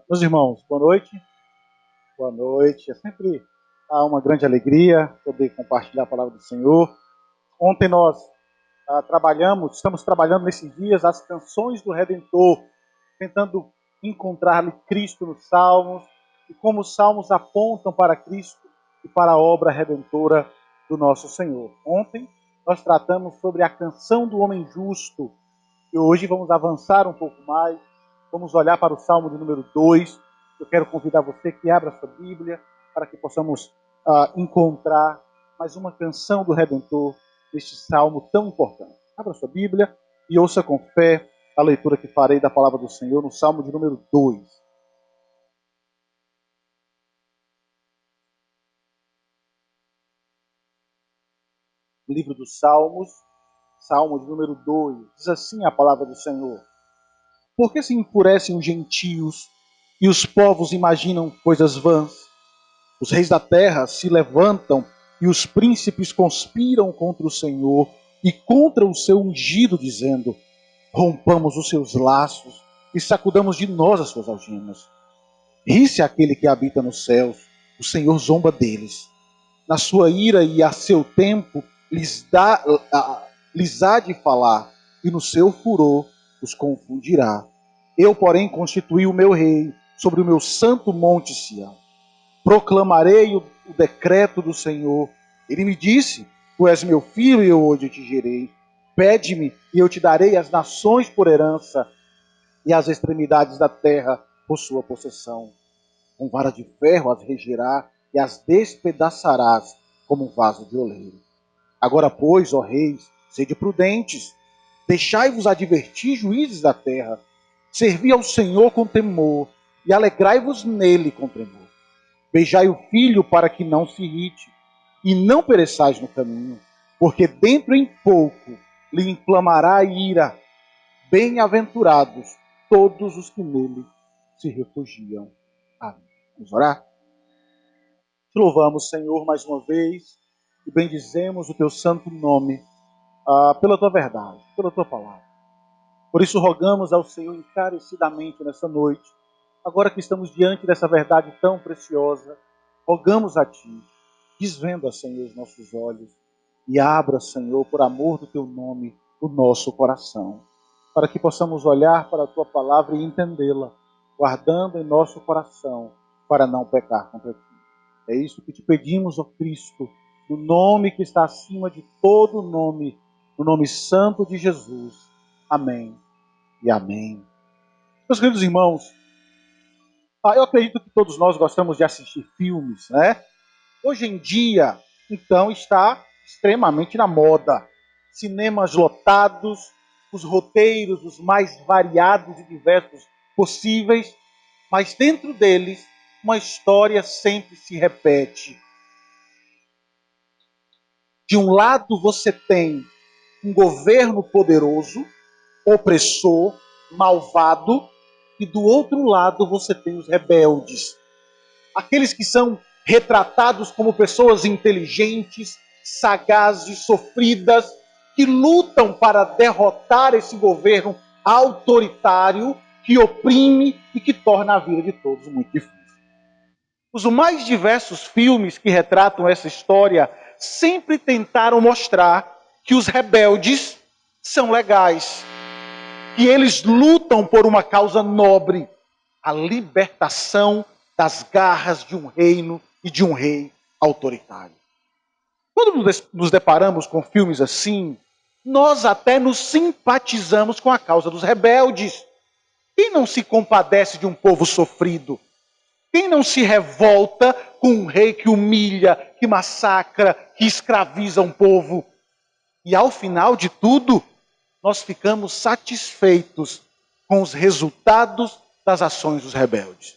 Meus irmãos, boa noite. Boa noite. É sempre uma grande alegria poder compartilhar a palavra do Senhor. Ontem nós estamos trabalhando nesses dias as canções do Redentor, tentando encontrar Cristo nos Salmos e como os Salmos apontam para Cristo e para a obra redentora do nosso Senhor. Ontem nós tratamos sobre a canção do homem justo e hoje vamos avançar um pouco mais. Vamos olhar para o Salmo de número 2. Eu quero convidar você que abra a sua Bíblia para que possamos encontrar mais uma canção do Redentor neste Salmo tão importante. Abra a sua Bíblia e ouça com fé a leitura que farei da palavra do Senhor no Salmo de número 2. Livro dos Salmos, Salmo de número 2. Diz assim a palavra do Senhor: Por que se enfurecem os gentios e os povos imaginam coisas vãs? Os reis da terra se levantam e os príncipes conspiram contra o Senhor e contra o seu ungido, dizendo: rompamos os seus laços e sacudamos de nós as suas algemas. Ri-se aquele que habita nos céus, o Senhor zomba deles. Na sua ira e a seu tempo lhes há de falar, e no seu furor os confundirá. Eu, porém, constituí o meu rei sobre o meu santo monte Sião. Proclamarei o decreto do Senhor. Ele me disse: Tu és meu filho e eu hoje te gerei. Pede-me e eu te darei as nações por herança e as extremidades da terra por sua possessão. Com vara de ferro as regerá e as despedaçarás como um vaso de oleiro. Agora, pois, ó reis, sede prudentes, deixai-vos advertir juízes da terra, servi ao Senhor com temor e alegrai-vos nele com tremor. Beijai o filho para que não se irrite, e não pereçais no caminho, porque dentro em pouco lhe inflamará a ira. Bem-aventurados todos os que nele se refugiam. Amém. Vamos orar? Te louvamos, Senhor, mais uma vez, e bendizemos o teu santo nome pela tua verdade, pela tua palavra. Por isso rogamos ao Senhor encarecidamente nessa noite, agora que estamos diante dessa verdade tão preciosa, rogamos a Ti, desvenda, Senhor, os nossos olhos e abra, Senhor, por amor do Teu nome, o nosso coração, para que possamos olhar para a Tua palavra e entendê-la, guardando em nosso coração, para não pecar contra Ti. É isso que te pedimos, ó Cristo, no nome que está acima de todo nome, no nome santo de Jesus. Amém e amém. Meus queridos irmãos, eu acredito que todos nós gostamos de assistir filmes, né? Hoje em dia, então, está extremamente na moda. Cinemas lotados, os roteiros os mais variados e diversos possíveis, mas dentro deles, uma história sempre se repete. De um lado, você tem um governo poderoso, opressor, malvado, e do outro lado você tem os rebeldes. Aqueles que são retratados como pessoas inteligentes, sagazes, sofridas, que lutam para derrotar esse governo autoritário que oprime e que torna a vida de todos muito difícil. Os mais diversos filmes que retratam essa história sempre tentaram mostrar que os rebeldes são legais, que eles lutam por uma causa nobre, a libertação das garras de um reino e de um rei autoritário. Quando nos deparamos com filmes assim, nós até nos simpatizamos com a causa dos rebeldes. Quem não se compadece de um povo sofrido? Quem não se revolta com um rei que humilha, que massacra, que escraviza um povo? E ao final de tudo, nós ficamos satisfeitos com os resultados das ações dos rebeldes.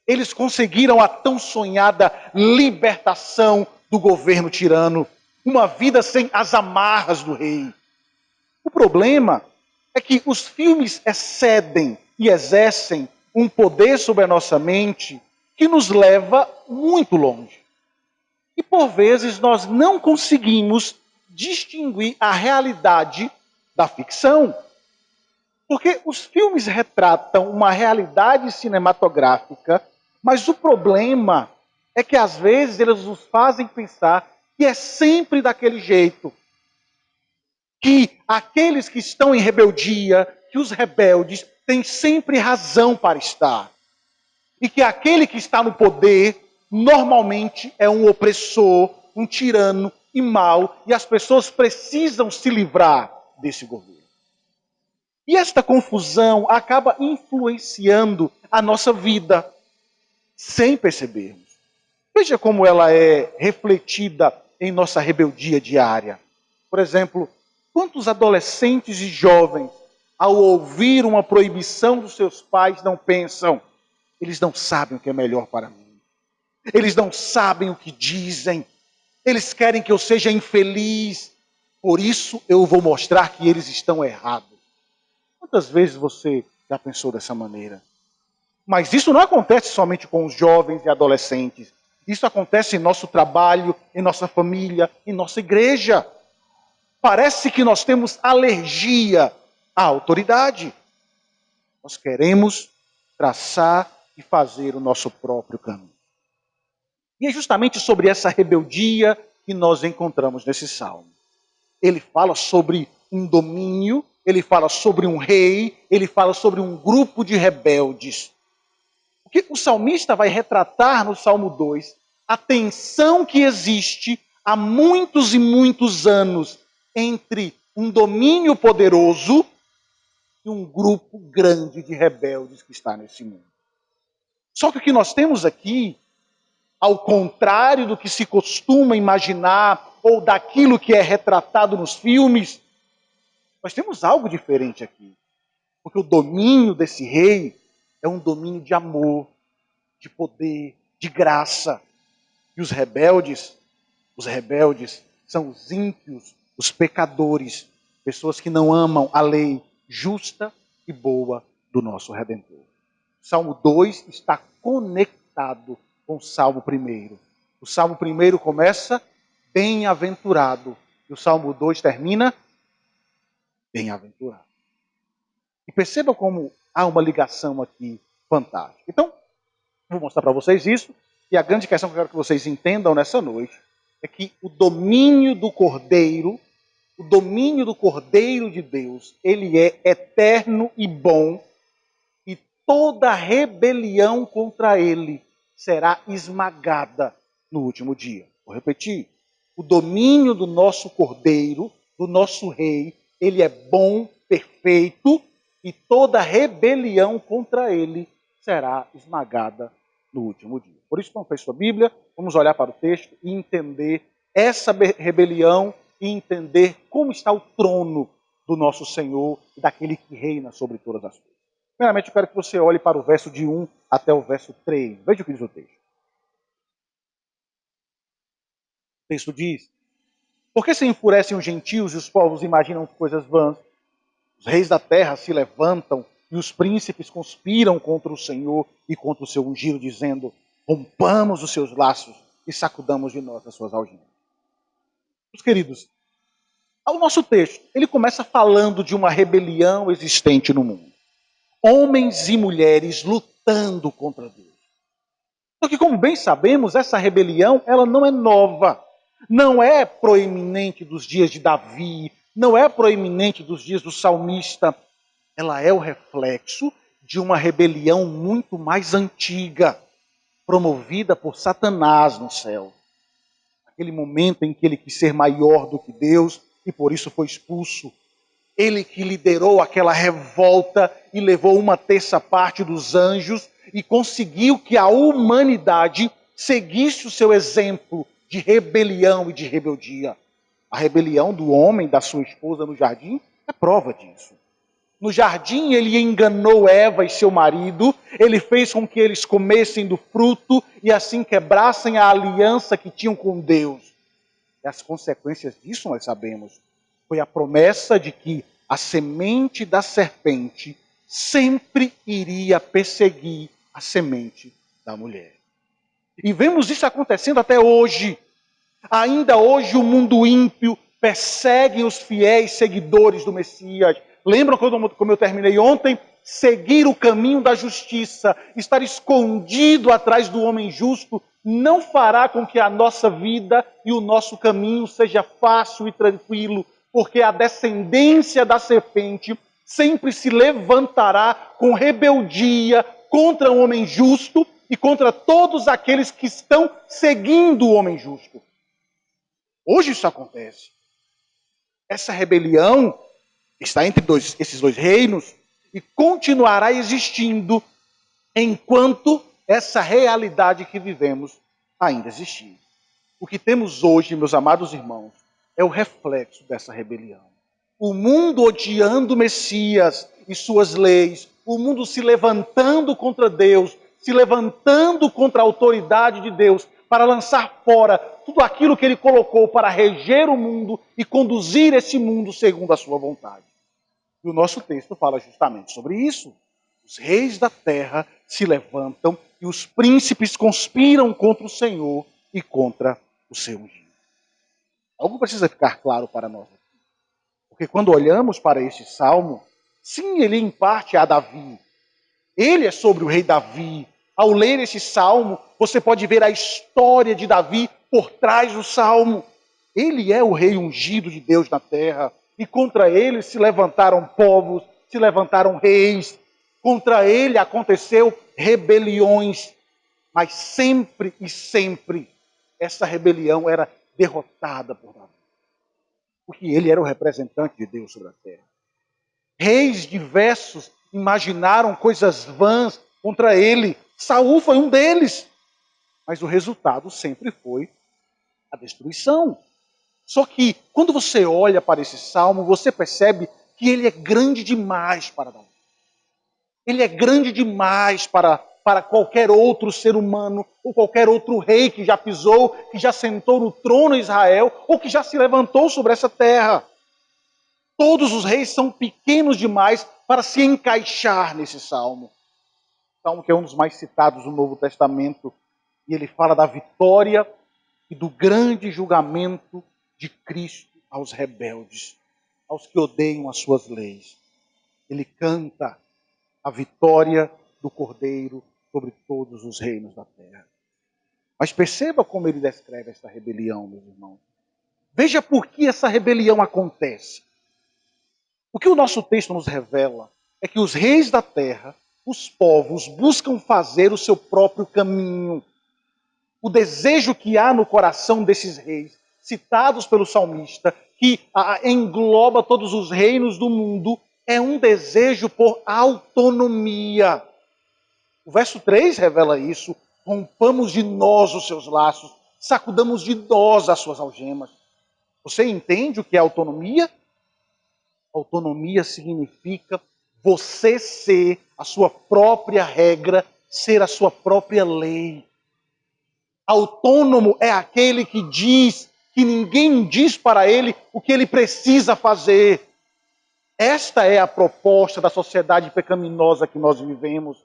Eles conseguiram a tão sonhada libertação do governo tirano, uma vida sem as amarras do rei. O problema é que os filmes excedem e exercem um poder sobre a nossa mente que nos leva muito longe. E por vezes nós não conseguimos distinguir a realidade da ficção. Porque os filmes retratam uma realidade cinematográfica, mas o problema é que às vezes eles nos fazem pensar que é sempre daquele jeito. Que aqueles que estão em rebeldia, que os rebeldes têm sempre razão para estar. E que aquele que está no poder, normalmente é um opressor, um tirano e mau, e as pessoas precisam se livrar desse governo. E esta confusão acaba influenciando a nossa vida, sem percebermos. Veja como ela é refletida em nossa rebeldia diária. Por exemplo, quantos adolescentes e jovens, ao ouvir uma proibição dos seus pais, não pensam, eles não sabem o que é melhor para mim. Eles não sabem o que dizem. Eles querem que eu seja infeliz. Por isso eu vou mostrar que eles estão errados. Quantas vezes você já pensou dessa maneira? Mas isso não acontece somente com os jovens e adolescentes. Isso acontece em nosso trabalho, em nossa família, em nossa igreja. Parece que nós temos alergia à autoridade. Nós queremos traçar e fazer o nosso próprio caminho. E é justamente sobre essa rebeldia que nós encontramos nesse salmo. Ele fala sobre um domínio, ele fala sobre um rei, ele fala sobre um grupo de rebeldes. O que o salmista vai retratar no Salmo 2, a tensão que existe há muitos e muitos anos entre um domínio poderoso e um grupo grande de rebeldes que está nesse mundo. Só que o que nós temos aqui, ao contrário do que se costuma imaginar ou daquilo que é retratado nos filmes, nós temos algo diferente aqui. Porque o domínio desse rei é um domínio de amor, de poder, de graça. E os rebeldes são os ímpios, os pecadores, pessoas que não amam a lei justa e boa do nosso Redentor. Salmo 2 está conectado com o Salmo 1. O Salmo 1 começa bem-aventurado e o Salmo 2 termina bem-aventurado. E perceba como há uma ligação aqui fantástica. Então, vou mostrar para vocês isso. E a grande questão que eu quero que vocês entendam nessa noite é que o domínio do Cordeiro de Deus, ele é eterno e bom, e toda rebelião contra ele será esmagada no último dia. Vou repetir. O domínio do nosso Cordeiro, do nosso Rei, ele é bom, perfeito, e toda rebelião contra ele será esmagada no último dia. Por isso, vamos fechar sua Bíblia, vamos olhar para o texto e entender essa rebelião e entender como está o trono do nosso Senhor e daquele que reina sobre todas as coisas. Primeiramente, eu quero que você olhe para o verso de 1 até o verso 3. Veja o que diz o texto. O texto diz: por que se enfurecem os gentios e os povos imaginam coisas vãs? Os reis da terra se levantam e os príncipes conspiram contra o Senhor e contra o seu ungido, dizendo: rompamos os seus laços e sacudamos de nós as suas algemas. Meus queridos, o nosso texto, ele começa falando de uma rebelião existente no mundo. Homens e mulheres lutando contra Deus. Só que, como bem sabemos, essa rebelião, ela não é nova. Não é proeminente dos dias de Davi, não é proeminente dos dias do salmista. Ela é o reflexo de uma rebelião muito mais antiga, promovida por Satanás no céu. Aquele momento em que ele quis ser maior do que Deus e por isso foi expulso. Ele que liderou aquela revolta e levou 1/3 dos anjos e conseguiu que a humanidade seguisse o seu exemplo de rebelião e de rebeldia. A rebelião do homem, da sua esposa no jardim, é prova disso. No jardim ele enganou Eva e seu marido, ele fez com que eles comessem do fruto e assim quebrassem a aliança que tinham com Deus. E as consequências disso nós sabemos. Foi a promessa de que a semente da serpente sempre iria perseguir a semente da mulher. E vemos isso acontecendo até hoje. Ainda hoje o mundo ímpio perseguem os fiéis seguidores do Messias. Lembram como eu terminei ontem? Seguir o caminho da justiça, estar escondido atrás do homem justo, não fará com que a nossa vida e o nosso caminho seja fácil e tranquilo, porque a descendência da serpente sempre se levantará com rebeldia contra o homem justo e contra todos aqueles que estão seguindo o homem justo. Hoje isso acontece. Essa rebelião está entre esses dois reinos e continuará existindo enquanto essa realidade que vivemos ainda existir. O que temos hoje, meus amados irmãos, é o reflexo dessa rebelião. O mundo odiando o Messias e suas leis, o mundo se levantando contra Deus, se levantando contra a autoridade de Deus, para lançar fora tudo aquilo que ele colocou para reger o mundo e conduzir esse mundo segundo a sua vontade. E o nosso texto fala justamente sobre isso. Os reis da terra se levantam e os príncipes conspiram contra o Senhor e contra o seu ungido. Algo precisa ficar claro para nós. Porque quando olhamos para este salmo, sim, ele em parte é a Davi. Ele é sobre o rei Davi. Ao ler esse salmo, você pode ver a história de Davi por trás do salmo. Ele é o rei ungido de Deus na terra. E contra ele se levantaram povos, se levantaram reis. Contra ele aconteceu rebeliões. Mas sempre e sempre essa rebelião era derrotada por Davi. Porque ele era o representante de Deus sobre a terra. Reis diversos imaginaram coisas vãs contra ele. Saul foi um deles. Mas o resultado sempre foi a destruição. Só que, quando você olha para esse salmo, você percebe que ele é grande demais para Davi. Ele é grande demais para qualquer outro ser humano, ou qualquer outro rei que já pisou, que já sentou no trono de Israel, ou que já se levantou sobre essa terra. Todos os reis são pequenos demais para se encaixar nesse salmo. Salmo que é um dos mais citados no Novo Testamento. E ele fala da vitória e do grande julgamento de Cristo aos rebeldes, aos que odeiam as suas leis. Ele canta a vitória do Cordeiro sobre todos os reinos da terra. Mas perceba como ele descreve essa rebelião, meus irmãos. Veja por que essa rebelião acontece. O que o nosso texto nos revela é que os reis da terra, os povos, buscam fazer o seu próprio caminho. O desejo que há no coração desses reis, citados pelo salmista, que engloba todos os reinos do mundo, é um desejo por autonomia. O verso 3 revela isso. Rompamos de nós os seus laços, sacudamos de nós as suas algemas. Você entende o que é autonomia? Autonomia significa você ser a sua própria regra, ser a sua própria lei. Autônomo é aquele que diz que ninguém diz para ele o que ele precisa fazer. Esta é a proposta da sociedade pecaminosa que nós vivemos.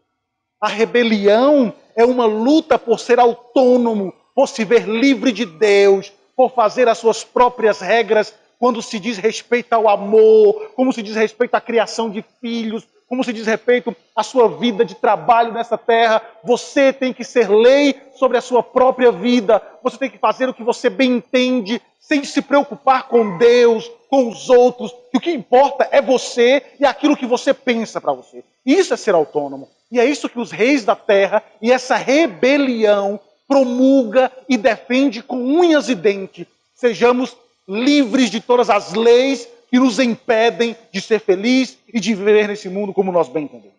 A rebelião é uma luta por ser autônomo, por se ver livre de Deus, por fazer as suas próprias regras quando se diz respeito ao amor, como se diz respeito à criação de filhos, como se diz respeito à sua vida de trabalho nessa terra. Você tem que ser lei sobre a sua própria vida. Você tem que fazer o que você bem entende, sem se preocupar com Deus, com os outros. E o que importa é você e aquilo que você pensa para você. Isso é ser autônomo. E é isso que os reis da terra e essa rebelião promulga e defende com unhas e dentes. Sejamos livres de todas as leis que nos impedem de ser feliz e de viver nesse mundo como nós bem entendemos.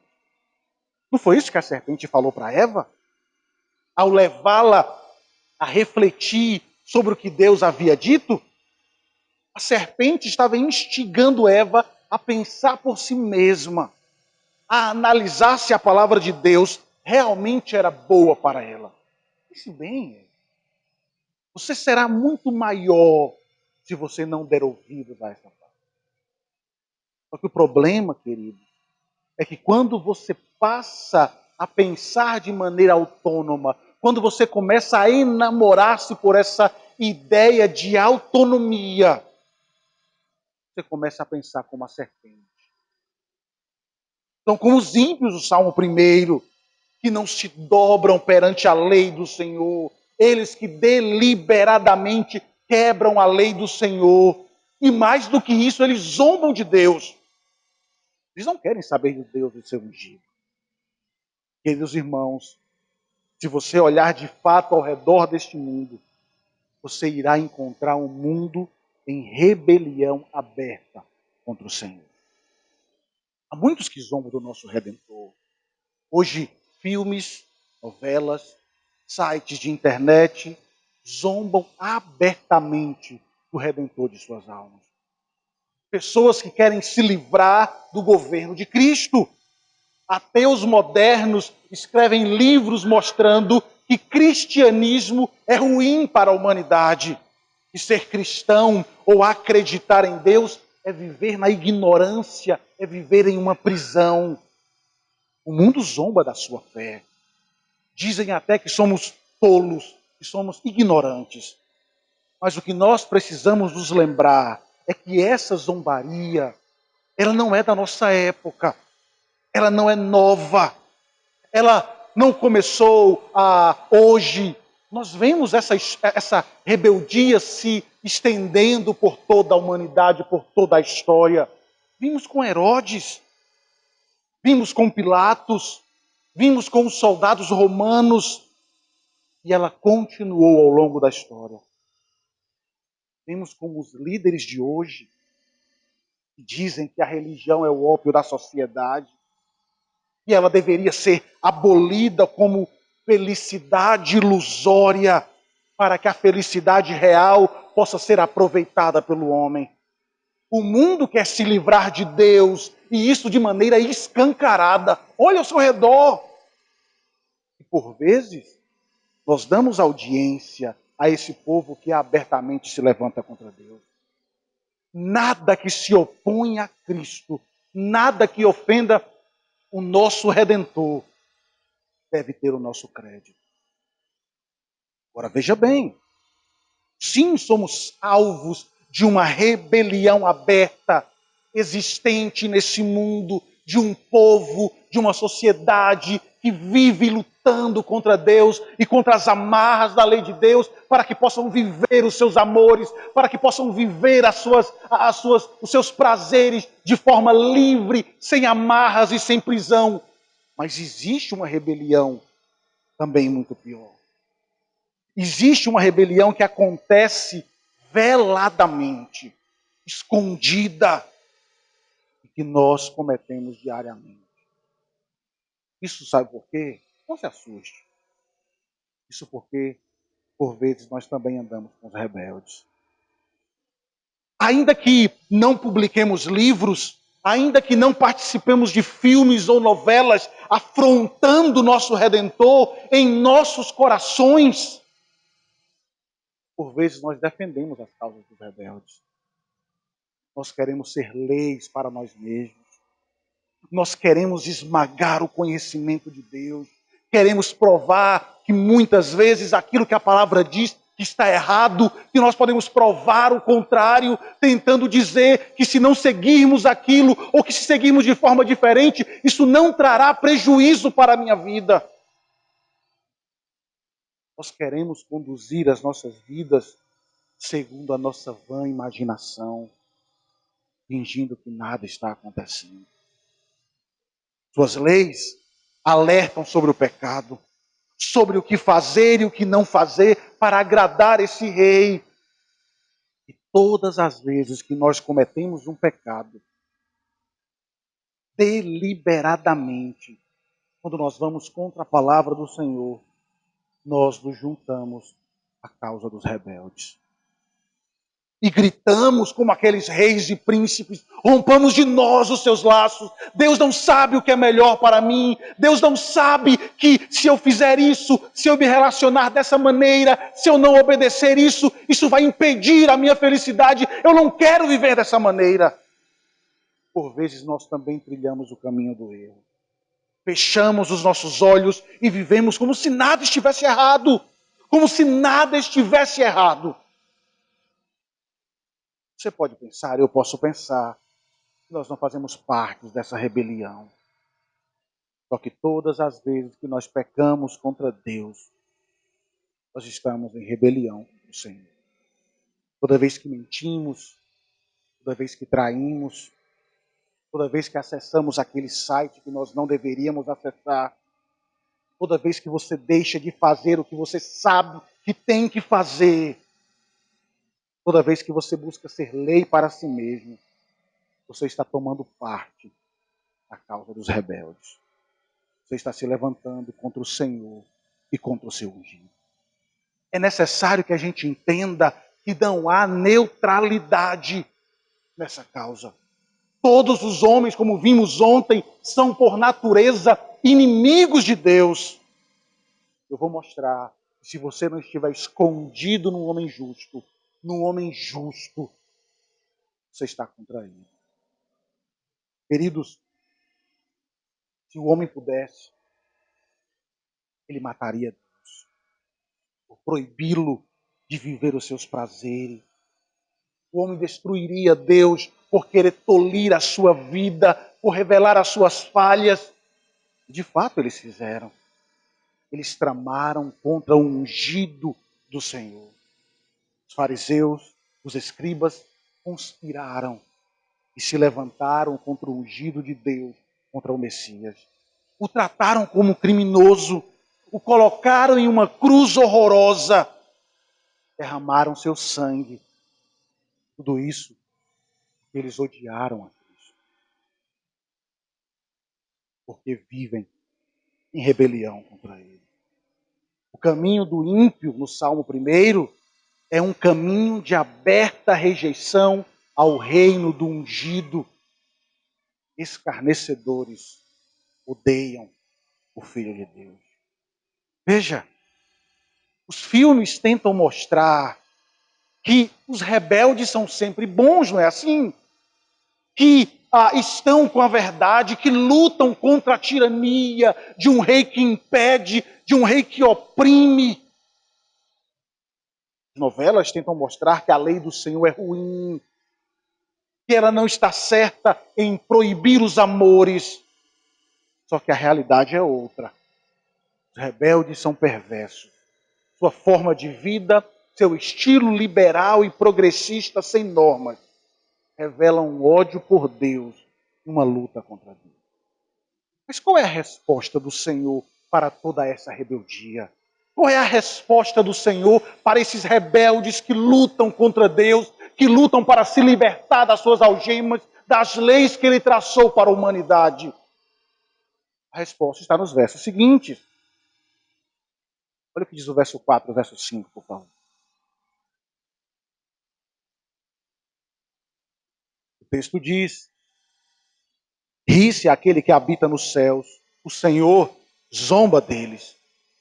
Não foi isso que a serpente falou para Eva? Ao levá-la a refletir sobre o que Deus havia dito, a serpente estava instigando Eva a pensar por si mesma, a analisar se a palavra de Deus realmente era boa para ela. Pense bem, você será muito maior se você não der ouvidos a essa palavra. Só que o problema, querido, é que quando você passa a pensar de maneira autônoma, quando você começa a enamorar-se por essa ideia de autonomia, você começa a pensar como a serpente. Então, como os ímpios, o Salmo 1, que não se dobram perante a lei do Senhor, eles que deliberadamente quebram a lei do Senhor, e mais do que isso, eles zombam de Deus. Eles não querem saber de Deus e seu ungido. Queridos irmãos, se você olhar de fato ao redor deste mundo, você irá encontrar um mundo em rebelião aberta contra o Senhor. Há muitos que zombam do nosso Redentor. Hoje, filmes, novelas, sites de internet zombam abertamente do Redentor de suas almas. Pessoas que querem se livrar do governo de Cristo. Ateus modernos escrevem livros mostrando que cristianismo é ruim para a humanidade. E ser cristão ou acreditar em Deus é viver na ignorância, é viver em uma prisão. O mundo zomba da sua fé. Dizem até que somos tolos, que somos ignorantes. Mas o que nós precisamos nos lembrar é que essa zombaria, ela não é da nossa época. Ela não é nova. Ela não começou hoje. Nós vemos essa rebeldia se estendendo por toda a humanidade, por toda a história. Vimos com Herodes, vimos com Pilatos, vimos com os soldados romanos, e ela continuou ao longo da história. Vimos com os líderes de hoje, que dizem que a religião é o ópio da sociedade, e ela deveria ser abolida como felicidade ilusória, para que a felicidade real possa ser aproveitada pelo homem. O mundo quer se livrar de Deus, e isso de maneira escancarada. Olha ao seu redor. E por vezes, nós damos audiência a esse povo que abertamente se levanta contra Deus. Nada que se oponha a Cristo, nada que ofenda o nosso Redentor, deve ter o nosso crédito. Agora veja bem, sim, somos alvos de uma rebelião aberta, existente nesse mundo, de um povo, de uma sociedade que vive lutando contra Deus e contra as amarras da lei de Deus, para que possam viver os seus amores, para que possam viver os seus prazeres de forma livre, sem amarras e sem prisão. Mas existe uma rebelião também muito pior. Existe uma rebelião que acontece veladamente, escondida, e que nós cometemos diariamente. Isso sabe por quê? Não se assuste. Isso porque, por vezes, nós também andamos com os rebeldes. Ainda que não publiquemos livros, ainda que não participemos de filmes ou novelas afrontando o nosso Redentor em nossos corações, por vezes nós defendemos as causas dos rebeldes. Nós queremos ser leis para nós mesmos. Nós queremos esmagar o conhecimento de Deus. Queremos provar que muitas vezes aquilo que a palavra diz que está errado, que nós podemos provar o contrário, tentando dizer que se não seguirmos aquilo, ou que se seguirmos de forma diferente, isso não trará prejuízo para a minha vida. Nós queremos conduzir as nossas vidas segundo a nossa vã imaginação, fingindo que nada está acontecendo. Suas leis alertam sobre o pecado, sobre o que fazer e o que não fazer para agradar esse rei. E todas as vezes que nós cometemos um pecado, deliberadamente, quando nós vamos contra a palavra do Senhor, nós nos juntamos à causa dos rebeldes. E gritamos como aqueles reis e príncipes, rompamos de nós os seus laços. Deus não sabe o que é melhor para mim. Deus não sabe que se eu fizer isso, se eu me relacionar dessa maneira, se eu não obedecer isso, isso vai impedir a minha felicidade. Eu não quero viver dessa maneira. Por vezes nós também trilhamos o caminho do erro. Fechamos os nossos olhos e vivemos como se nada estivesse errado. Como se nada estivesse errado. Você pode pensar, eu posso pensar, que nós não fazemos parte dessa rebelião. Só que todas as vezes que nós pecamos contra Deus, nós estamos em rebelião com o Senhor. Toda vez que mentimos, toda vez que traímos, toda vez que acessamos aquele site que nós não deveríamos acessar, toda vez que você deixa de fazer o que você sabe que tem que fazer, toda vez que você busca ser lei para si mesmo, você está tomando parte da causa dos rebeldes. Você está se levantando contra o Senhor e contra o seu ungido. É necessário que a gente entenda que não há neutralidade nessa causa. Todos os homens, como vimos ontem, são por natureza inimigos de Deus. Eu vou mostrar que se você não estiver escondido no homem justo, você está contra ele. Queridos, se o homem pudesse, ele mataria Deus, por proibi-lo de viver os seus prazeres. O homem destruiria Deus por querer tolir a sua vida, por revelar as suas falhas. De fato, eles fizeram. Eles tramaram contra o ungido do Senhor. Os fariseus, os escribas, conspiraram e se levantaram contra o ungido de Deus, contra o Messias. O trataram como criminoso, o colocaram em uma cruz horrorosa, derramaram seu sangue. Tudo isso porque eles odiaram a Cristo, porque vivem em rebelião contra ele. O caminho do ímpio, no Salmo 1, é um caminho de aberta rejeição ao reino do ungido. Escarnecedores odeiam o Filho de Deus. Veja, os filmes tentam mostrar que os rebeldes são sempre bons, não é assim? Que estão com a verdade, que lutam contra a tirania de um rei que impede, de um rei que oprime. As novelas tentam mostrar que a lei do Senhor é ruim, que ela não está certa em proibir os amores. Só que a realidade é outra. Os rebeldes são perversos. Sua forma de vida, seu estilo liberal e progressista sem normas, revelam um ódio por Deus e uma luta contra Deus. Mas qual é a resposta do Senhor para toda essa rebeldia? Qual é a resposta do Senhor para esses rebeldes que lutam contra Deus, que lutam para se libertar das suas algemas, das leis que Ele traçou para a humanidade? A resposta está nos versos seguintes. Olha o que diz o verso 4 e o verso 5, por favor. O texto diz: ri-se aquele que habita nos céus, o Senhor zomba deles.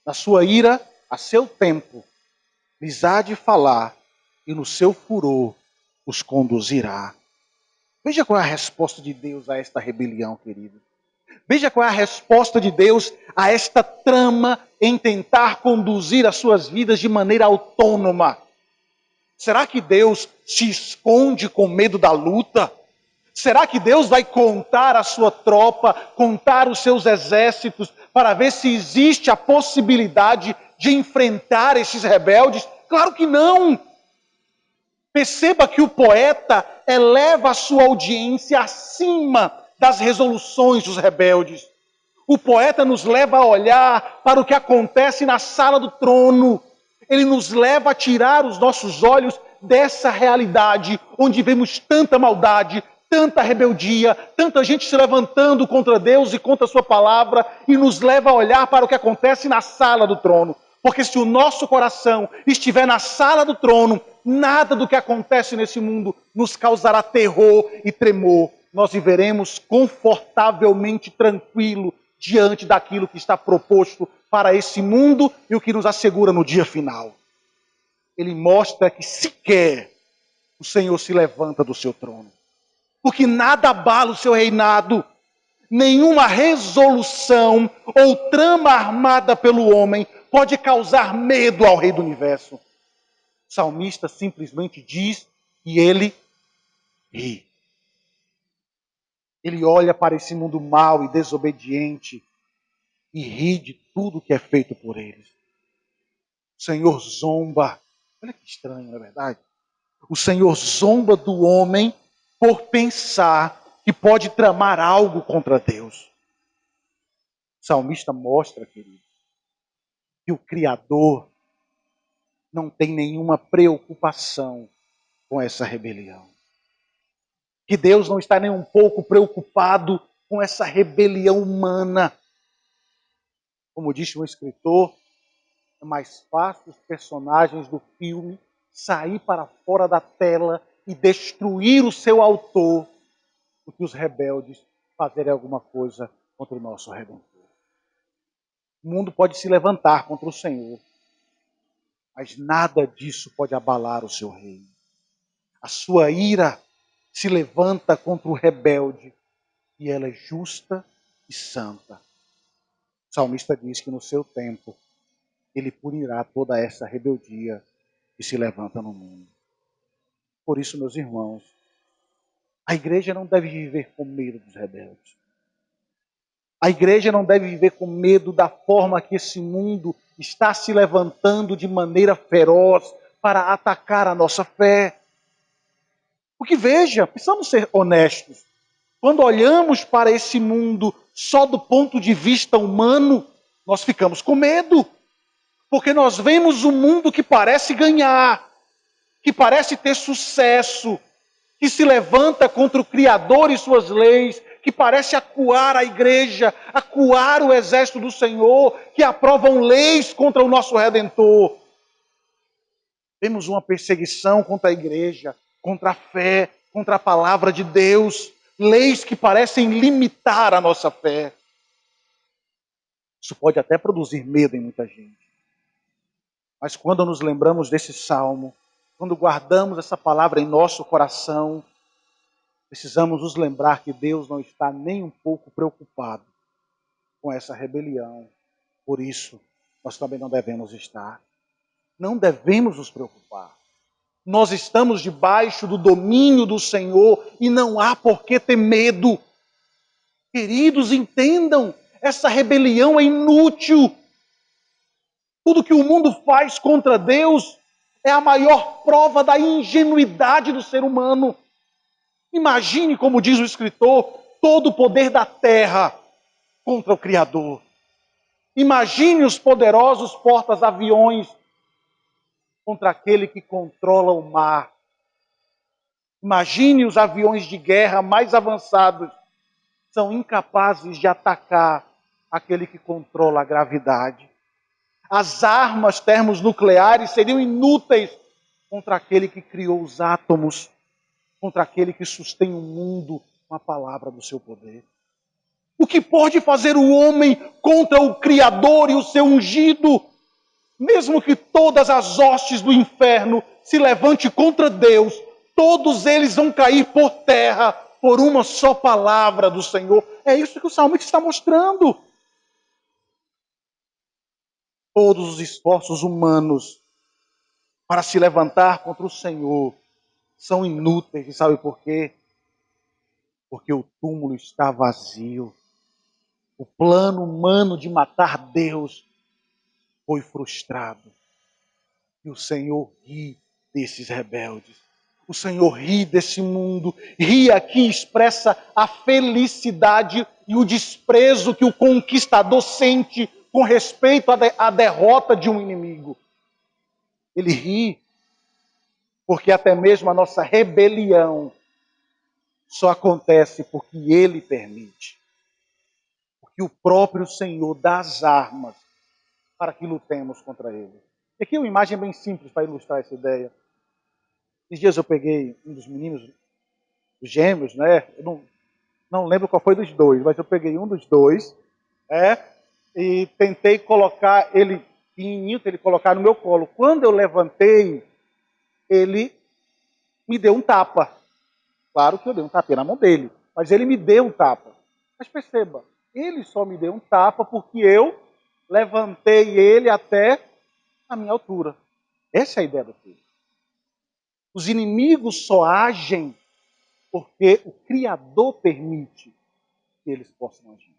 Na sua ira, a seu tempo, lhes há de falar, e no seu furor os conduzirá. Veja qual é a resposta de Deus a esta rebelião, querido. Veja qual é a resposta de Deus a esta trama em tentar conduzir as suas vidas de maneira autônoma. Será que Deus se esconde com medo da luta? Será que Deus vai contar a sua tropa, contar os seus exércitos, para ver se existe a possibilidade de enfrentar esses rebeldes? Claro que não! Perceba que o poeta eleva a sua audiência acima das resoluções dos rebeldes. O poeta nos leva a olhar para o que acontece na sala do trono. Ele nos leva a tirar os nossos olhos dessa realidade, onde vemos tanta maldade, tanta rebeldia, tanta gente se levantando contra Deus e contra a sua palavra, e nos leva a olhar para o que acontece na sala do trono. Porque se o nosso coração estiver na sala do trono, nada do que acontece nesse mundo nos causará terror e tremor. Nós viveremos confortavelmente tranquilo diante daquilo que está proposto para esse mundo e o que nos assegura no dia final. Ele mostra que sequer o Senhor se levanta do seu trono. Porque nada abala o seu reinado. Nenhuma resolução ou trama armada pelo homem pode causar medo ao Rei do Universo. O salmista simplesmente diz que ele ri. Ele olha para esse mundo mau e desobediente e ri de tudo que é feito por eles. O Senhor zomba. Olha que estranho, não é verdade? O Senhor zomba do homem por pensar que pode tramar algo contra Deus. O salmista mostra, querido, que o Criador não tem nenhuma preocupação com essa rebelião. Que Deus não está nem um pouco preocupado com essa rebelião humana. Como disse um escritor, é mais fácil os personagens do filme sair para fora da tela e destruir o seu autor do que os rebeldes fazerem alguma coisa contra o nosso Redentor. O mundo pode se levantar contra o Senhor, mas nada disso pode abalar o seu reino. A sua ira se levanta contra o rebelde e ela é justa e santa. O salmista diz que no seu tempo ele punirá toda essa rebeldia que se levanta no mundo. Por isso, meus irmãos, a igreja não deve viver com medo dos rebeldes. A igreja não deve viver com medo da forma que esse mundo está se levantando de maneira feroz para atacar a nossa fé. Porque veja, precisamos ser honestos. Quando olhamos para esse mundo só do ponto de vista humano, nós ficamos com medo. Porque nós vemos um mundo que parece ganhar, que parece ter sucesso, que se levanta contra o Criador e suas leis, que parece acuar a igreja, acuar o exército do Senhor, que aprovam leis contra o nosso Redentor. Vemos uma perseguição contra a igreja, contra a fé, contra a palavra de Deus, leis que parecem limitar a nossa fé. Isso pode até produzir medo em muita gente. Mas quando nos lembramos desse salmo, quando guardamos essa palavra em nosso coração, precisamos nos lembrar que Deus não está nem um pouco preocupado com essa rebelião. Por isso, nós também não devemos estar. Não devemos nos preocupar. Nós estamos debaixo do domínio do Senhor e não há por que ter medo. Queridos, entendam, essa rebelião é inútil. Tudo que o mundo faz contra Deus é a maior prova da ingenuidade do ser humano. Imagine, como diz o escritor, todo o poder da terra contra o Criador. Imagine os poderosos portas-aviões contra aquele que controla o mar. Imagine os aviões de guerra mais avançados são incapazes de atacar aquele que controla a gravidade. As armas termonucleares seriam inúteis contra aquele que criou os átomos, contra aquele que sustém o mundo com a palavra do seu poder. O que pode fazer o homem contra o Criador e o seu ungido? Mesmo que todas as hostes do inferno se levante contra Deus, todos eles vão cair por terra por uma só palavra do Senhor. É isso que o salmista está mostrando. Todos os esforços humanos para se levantar contra o Senhor são inúteis. E sabe por quê? Porque o túmulo está vazio. O plano humano de matar Deus foi frustrado. E o Senhor ri desses rebeldes. O Senhor ri desse mundo. Ri aqui expressa a felicidade e o desprezo que o conquistador sente com respeito à derrota de um inimigo. Ele ri porque até mesmo a nossa rebelião só acontece porque Ele permite. Porque o próprio Senhor dá as armas para que lutemos contra Ele. E aqui uma imagem bem simples para ilustrar essa ideia. Esses dias eu peguei um dos meninos, os gêmeos, né? Eu não lembro qual foi dos dois, mas eu peguei um dos dois, e tentei colocar ele pequenininho, ele colocar no meu colo. Quando eu levantei, ele me deu um tapa. Claro que eu dei um tapinha na mão dele, mas ele me deu um tapa. Mas perceba, ele só me deu um tapa porque eu levantei ele até a minha altura. Essa é a ideia do filho. Os inimigos só agem porque o Criador permite que eles possam agir.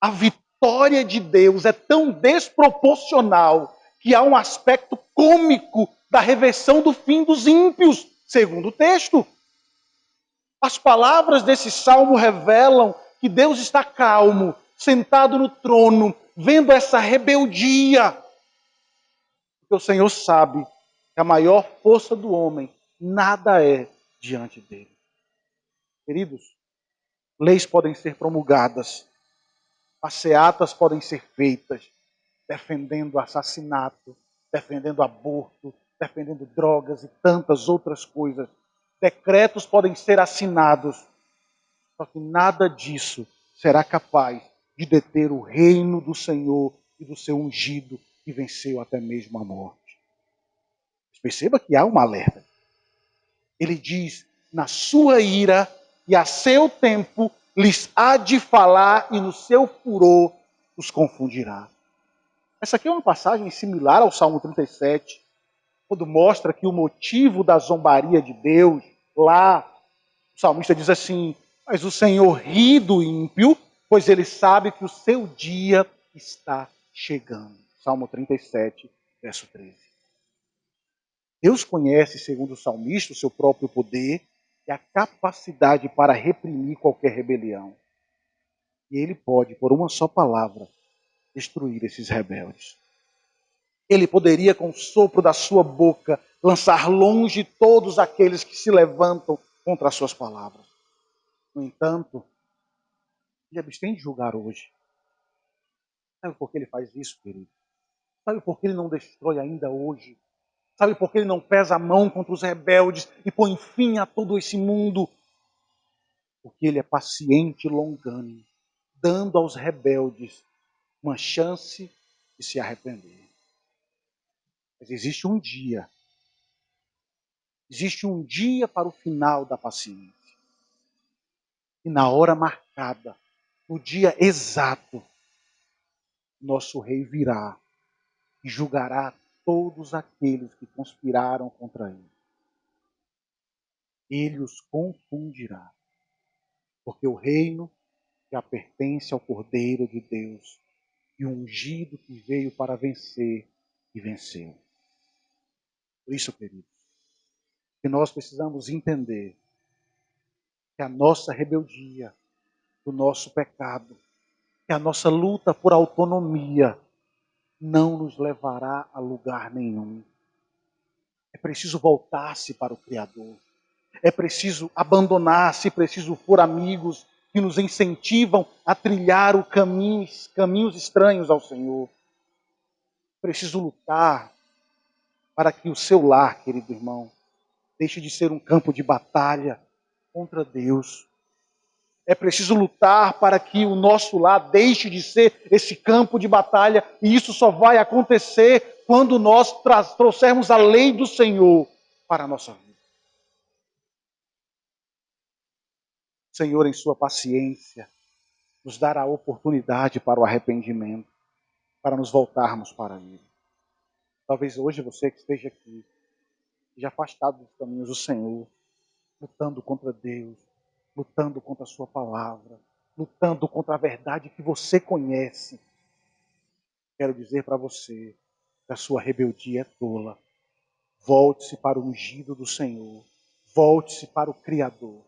A vitória de Deus é tão desproporcional que há um aspecto cômico da reversão do fim dos ímpios, segundo o texto. As palavras desse salmo revelam que Deus está calmo, sentado no trono, vendo essa rebeldia. Porque o Senhor sabe que a maior força do homem nada é diante dele. Queridos, leis podem ser promulgadas, passeatas podem ser feitas, defendendo assassinato, defendendo aborto, defendendo drogas e tantas outras coisas. Decretos podem ser assinados, só que nada disso será capaz de deter o reino do Senhor e do seu ungido, que venceu até mesmo a morte. Perceba que há um alerta. Ele diz, na sua ira e a seu tempo lhes há de falar e no seu furor os confundirá. Essa aqui é uma passagem similar ao Salmo 37, quando mostra que o motivo da zombaria de Deus, lá, o salmista diz assim, mas o Senhor ri do ímpio, pois ele sabe que o seu dia está chegando. Salmo 37, verso 13. Deus conhece, segundo o salmista, o seu próprio poder e a capacidade para reprimir qualquer rebelião. E ele pode, por uma só palavra, destruir esses rebeldes. Ele poderia, com o sopro da sua boca, lançar longe todos aqueles que se levantam contra as suas palavras. No entanto, ele abstém de julgar hoje. Sabe por que ele faz isso, querido? Sabe por que ele não destrói ainda hoje? Sabe por que ele não pesa a mão contra os rebeldes e põe fim a todo esse mundo? Porque ele é paciente e longânimo, dando aos rebeldes uma chance de se arrepender. Mas existe um dia para o final da paciência. E na hora marcada, no dia exato, nosso rei virá e julgará todos aqueles que conspiraram contra ele. Ele os confundirá, porque o reino já pertence ao Cordeiro de Deus e o ungido que veio para vencer e venceu. Por isso, queridos, que nós precisamos entender que a nossa rebeldia, o nosso pecado, que a nossa luta por autonomia não nos levará a lugar nenhum. É preciso voltar-se para o Criador. É preciso abandonar, se preciso, por amigos que nos incentivam a trilhar caminhos estranhos ao Senhor. Preciso lutar para que o seu lar, querido irmão, deixe de ser um campo de batalha contra Deus. É preciso lutar para que o nosso lar deixe de ser esse campo de batalha, e isso só vai acontecer quando nós trouxermos a lei do Senhor para a nossa vida. O Senhor, em sua paciência, nos dará a oportunidade para o arrependimento, para nos voltarmos para Ele. Talvez hoje você que esteja aqui, já afastado dos caminhos do Senhor, lutando contra Deus, lutando contra a sua palavra, lutando contra a verdade que você conhece. Quero dizer para você que a sua rebeldia é tola. Volte-se para o ungido do Senhor. Volte-se para o Criador.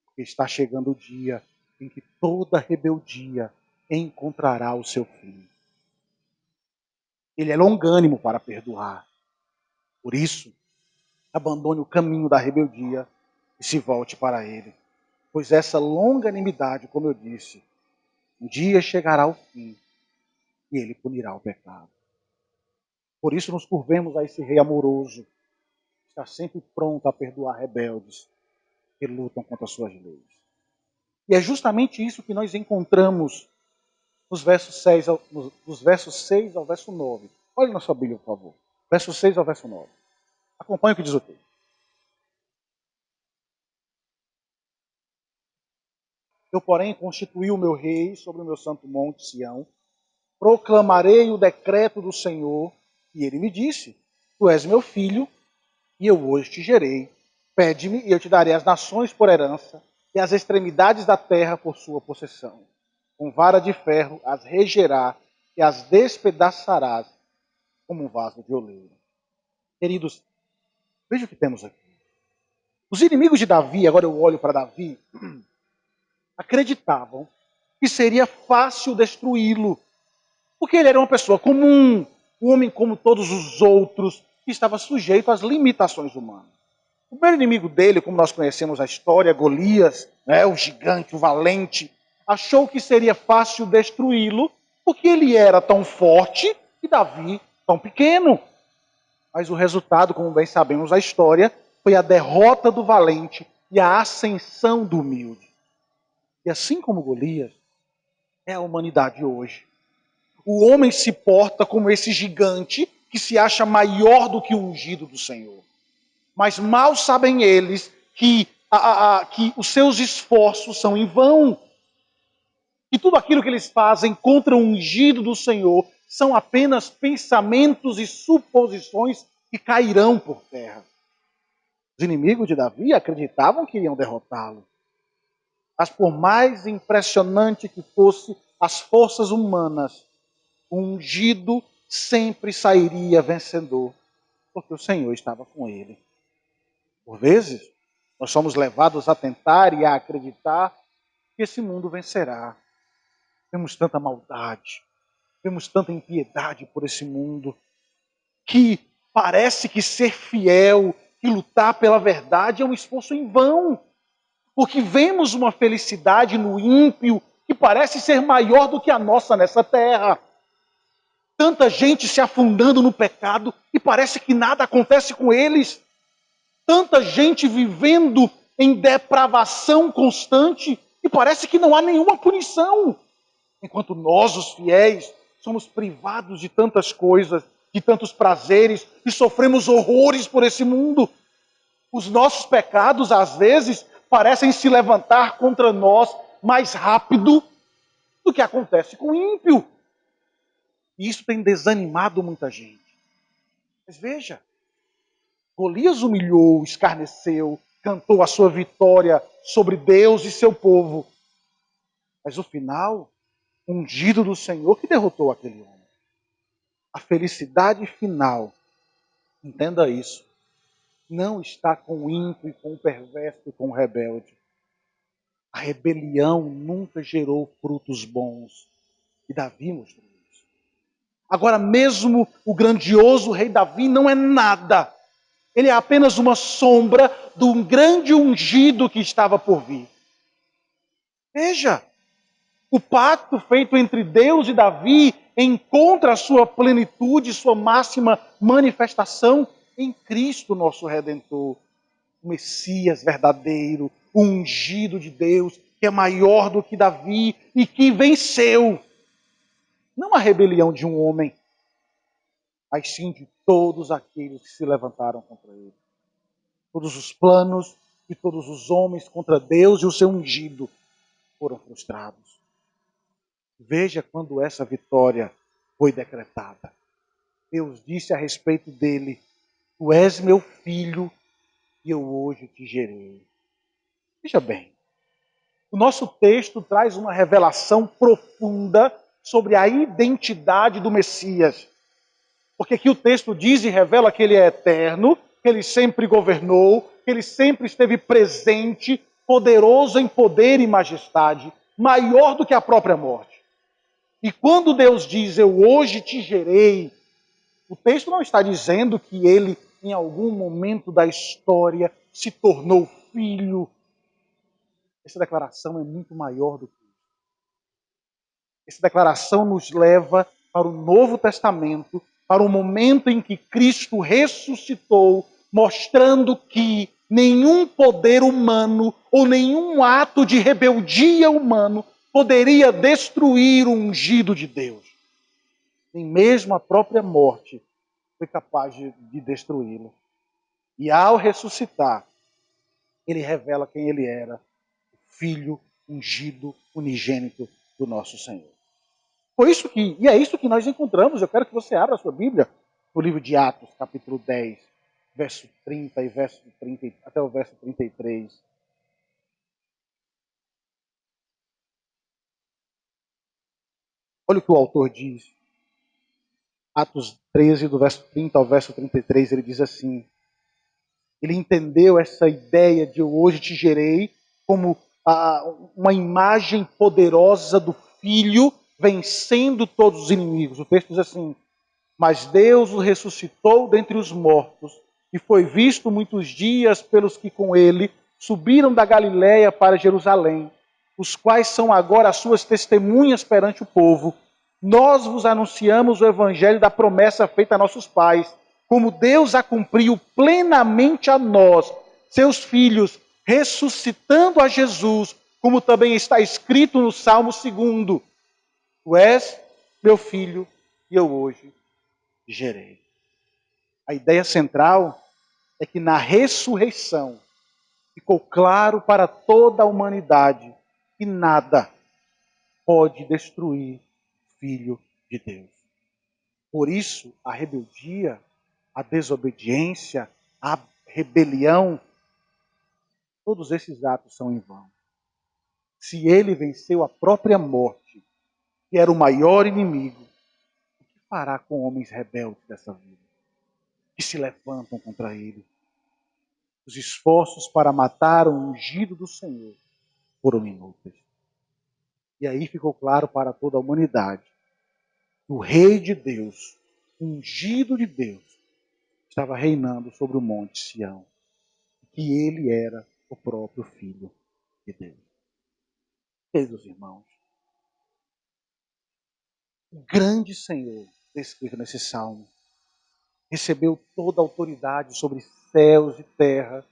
Porque está chegando o dia em que toda rebeldia encontrará o seu fim. Ele é longânimo para perdoar. Por isso, abandone o caminho da rebeldia e se volte para Ele. Pois essa longanimidade, como eu disse, um dia chegará ao fim e Ele punirá o pecado. Por isso nos curvemos a esse Rei amoroso, que está sempre pronto a perdoar rebeldes que lutam contra as suas leis. E é justamente isso que nós encontramos nos dos versos 6 ao verso 9. Olhe na sua Bíblia, por favor. Verso 6 ao verso 9. Acompanhe o que diz o texto. Eu, porém, constituí o meu rei sobre o meu santo monte Sião, proclamarei o decreto do Senhor, e ele me disse, tu és meu filho, e eu hoje te gerei. Pede-me e eu te darei as nações por herança e as extremidades da terra por sua possessão. Com vara de ferro as regerá e as despedaçarás como um vaso de oleiro. Queridos, veja o que temos aqui. Os inimigos de Davi, agora eu olho para Davi, acreditavam que seria fácil destruí-lo, porque ele era uma pessoa comum, um homem como todos os outros, que estava sujeito às limitações humanas. O primeiro inimigo dele, como nós conhecemos a história, Golias, né, o gigante, o valente, achou que seria fácil destruí-lo, porque ele era tão forte e Davi tão pequeno. Mas o resultado, como bem sabemos a história, foi a derrota do valente e a ascensão do humilde. E assim como Golias, é a humanidade hoje. O homem se porta como esse gigante que se acha maior do que o ungido do Senhor. Mas mal sabem eles que os seus esforços são em vão. E tudo aquilo que eles fazem contra o ungido do Senhor são apenas pensamentos e suposições que cairão por terra. Os inimigos de Davi acreditavam que iriam derrotá-lo. Mas por mais impressionante que fosse as forças humanas, o ungido sempre sairia vencedor, porque o Senhor estava com ele. Por vezes, nós somos levados a tentar e a acreditar que esse mundo vencerá. Temos tanta maldade, temos tanta impiedade por esse mundo, que parece que ser fiel, que lutar pela verdade é um esforço em vão. Porque vemos uma felicidade no ímpio que parece ser maior do que a nossa nessa terra. Tanta gente se afundando no pecado e parece que nada acontece com eles. Tanta gente vivendo em depravação constante e parece que não há nenhuma punição. Enquanto nós, os fiéis, somos privados de tantas coisas, de tantos prazeres e sofremos horrores por esse mundo. Os nossos pecados, às vezes, parecem se levantar contra nós mais rápido do que acontece com o ímpio. E isso tem desanimado muita gente. Mas veja, Golias humilhou, escarneceu, cantou a sua vitória sobre Deus e seu povo. Mas o final, ungido do Senhor que derrotou aquele homem. A felicidade final, entenda isso, não está com o ímpio, e com o perverso e com o rebelde. A rebelião nunca gerou frutos bons. E Davi mostrou isso. Agora, mesmo o grandioso rei Davi não é nada. Ele é apenas uma sombra de um grande ungido que estava por vir. Veja, o pacto feito entre Deus e Davi encontra a sua plenitude, sua máxima manifestação em Cristo, nosso Redentor. O Messias verdadeiro, o ungido de Deus, que é maior do que Davi e que venceu. Não a rebelião de um homem, mas sim de todos aqueles que se levantaram contra ele. Todos os planos e todos os homens contra Deus e o seu ungido foram frustrados. Veja quando essa vitória foi decretada. Deus disse a respeito dele: Tu és meu filho e eu hoje te gerei. Veja bem, o nosso texto traz uma revelação profunda sobre a identidade do Messias. Porque aqui o texto diz e revela que ele é eterno, que ele sempre governou, que ele sempre esteve presente, poderoso em poder e majestade, maior do que a própria morte. E quando Deus diz, eu hoje te gerei, o texto não está dizendo que ele, em algum momento da história, se tornou filho. Essa declaração é muito maior do que isso. Essa declaração nos leva para o Novo Testamento, para o momento em que Cristo ressuscitou, mostrando que nenhum poder humano ou nenhum ato de rebeldia humano poderia destruir o ungido de Deus. Nem mesmo a própria morte foi capaz de destruí-lo. E ao ressuscitar, ele revela quem ele era, o Filho ungido, unigênito do nosso Senhor. E é isso que nós encontramos. Eu quero que você abra a sua Bíblia no livro de Atos, capítulo 10. verso 30 e verso 30, até o verso 33. Olha o que o autor diz. Atos 13, do verso 30 ao verso 33, ele diz assim: ele entendeu essa ideia de eu hoje te gerei como uma imagem poderosa do Filho vencendo todos os inimigos. O texto diz assim: mas Deus o ressuscitou dentre os mortos e foi visto muitos dias pelos que com ele subiram da Galiléia para Jerusalém, os quais são agora as suas testemunhas perante o povo. Nós vos anunciamos o evangelho da promessa feita a nossos pais, como Deus a cumpriu plenamente a nós, seus filhos, ressuscitando a Jesus, como também está escrito no Salmo 2: tu és meu filho e eu hoje gerei. A ideia central é que na ressurreição ficou claro para toda a humanidade que nada pode destruir o Filho de Deus. Por isso, a rebeldia, a desobediência, a rebelião, todos esses atos são em vão. Se ele venceu a própria morte, que era o maior inimigo, o que fará com homens rebeldes dessa vida, que se levantam contra ele? Os esforços para matar o ungido do Senhor foram inúteis. E aí ficou claro para toda a humanidade que o Rei de Deus, ungido de Deus, estava reinando sobre o monte Sião, que ele era o próprio Filho de Deus. Queridos irmãos, o grande Senhor, descrito nesse salmo, recebeu toda a autoridade sobre céus e terra,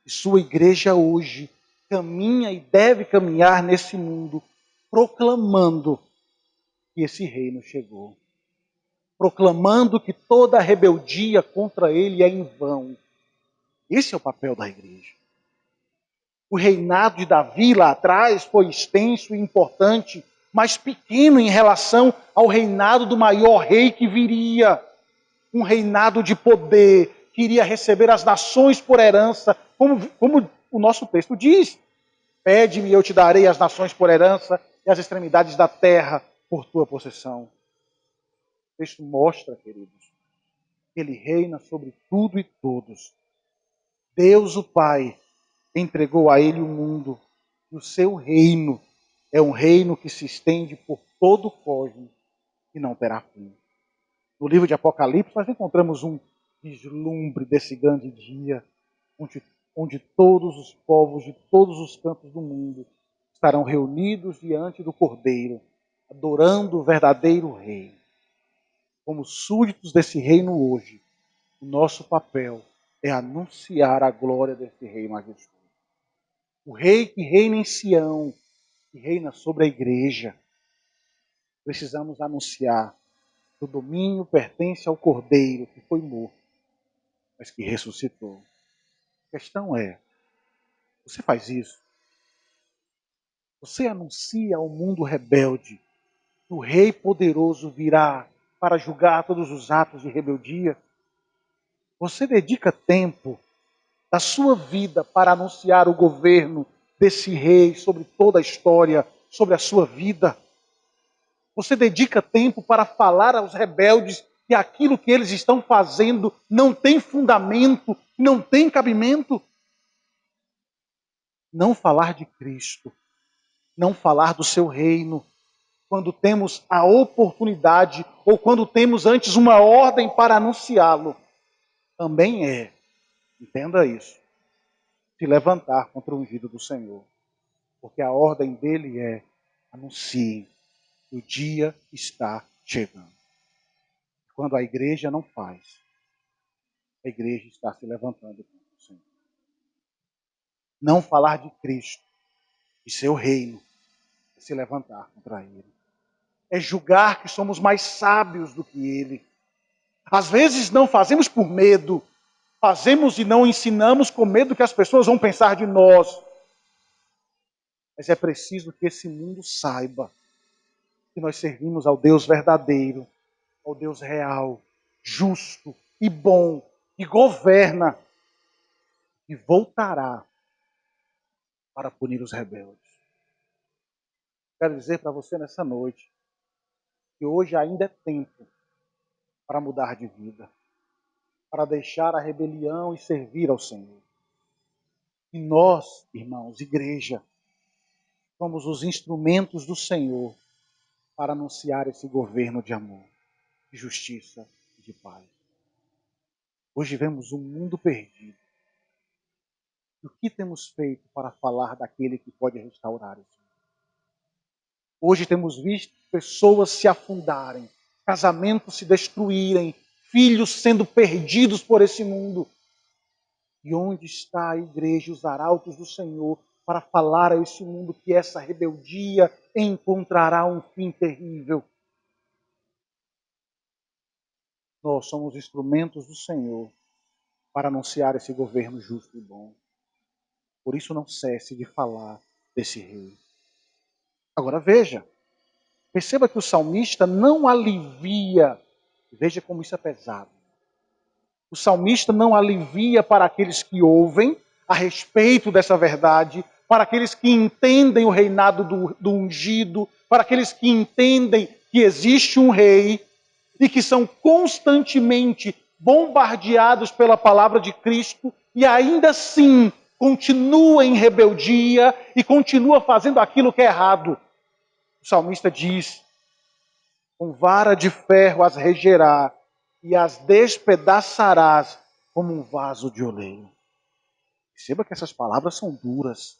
e sua igreja hoje caminha e deve caminhar nesse mundo, proclamando que esse reino chegou, proclamando que toda a rebeldia contra ele é em vão. Esse é o papel da igreja. O reinado de Davi lá atrás foi extenso e importante, mas pequeno em relação ao reinado do maior rei que viria. Um reinado de poder, que iria receber as nações por herança, como o nosso texto diz. Pede-me e eu te darei as nações por herança e as extremidades da terra por tua possessão. O texto mostra, queridos, que ele reina sobre tudo e todos. Deus, o Pai, entregou a ele o mundo. E o seu reino é um reino que se estende por todo o cosmos e não terá fim. No livro de Apocalipse, nós encontramos um vislumbre desse grande dia, onde todos os povos de todos os cantos do mundo estarão reunidos diante do Cordeiro, adorando o verdadeiro Rei. Como súditos desse reino hoje, o nosso papel é anunciar a glória desse Rei majestoso. O Rei que reina em Sião, que reina sobre a igreja. Precisamos anunciar que o domínio pertence ao Cordeiro que foi morto, mas que ressuscitou. A questão é, você faz isso? Você anuncia ao mundo rebelde que o Rei poderoso virá para julgar todos os atos de rebeldia? Você dedica tempo da sua vida para anunciar o governo desse Rei sobre toda a história, sobre a sua vida? Você dedica tempo para falar aos rebeldes que aquilo que eles estão fazendo não tem fundamento, não tem cabimento? Não falar de Cristo, não falar do seu reino, quando temos a oportunidade ou quando temos antes uma ordem para anunciá-lo, também é, entenda isso, se levantar contra o ungido do Senhor. Porque a ordem dele é: anuncie, o dia está chegando. Quando a igreja não faz, a igreja está se levantando contra o Senhor. Não falar de Cristo e seu reino é se levantar contra ele. É julgar que somos mais sábios do que ele. Às vezes não fazemos por medo, fazemos e não ensinamos com medo que as pessoas vão pensar de nós. Mas é preciso que esse mundo saiba que nós servimos ao Deus verdadeiro, ao Deus real, justo e bom, que governa e voltará para punir os rebeldes. Quero dizer para você nessa noite que hoje ainda é tempo para mudar de vida, para deixar a rebelião e servir ao Senhor. E nós, irmãos, igreja, somos os instrumentos do Senhor para anunciar esse governo de amor, de justiça e de paz. Hoje vemos um mundo perdido. E o que temos feito para falar daquele que pode restaurar isso? Hoje temos visto pessoas se afundarem, casamentos se destruírem, filhos sendo perdidos por esse mundo. E onde está a igreja, os arautos do Senhor, para falar a esse mundo que essa rebeldia encontrará um fim terrível? Nós somos instrumentos do Senhor para anunciar esse governo justo e bom. Por isso não cesse de falar desse rei. Agora veja, perceba que o salmista não alivia, veja como isso é pesado. O salmista não alivia para aqueles que ouvem a respeito dessa verdade, para aqueles que entendem o reinado do ungido, para aqueles que entendem que existe um rei e que são constantemente bombardeados pela palavra de Cristo e ainda assim continua em rebeldia e continua fazendo aquilo que é errado. O salmista diz: com vara de ferro as regerá e as despedaçarás como um vaso de oleiro. Perceba que essas palavras são duras,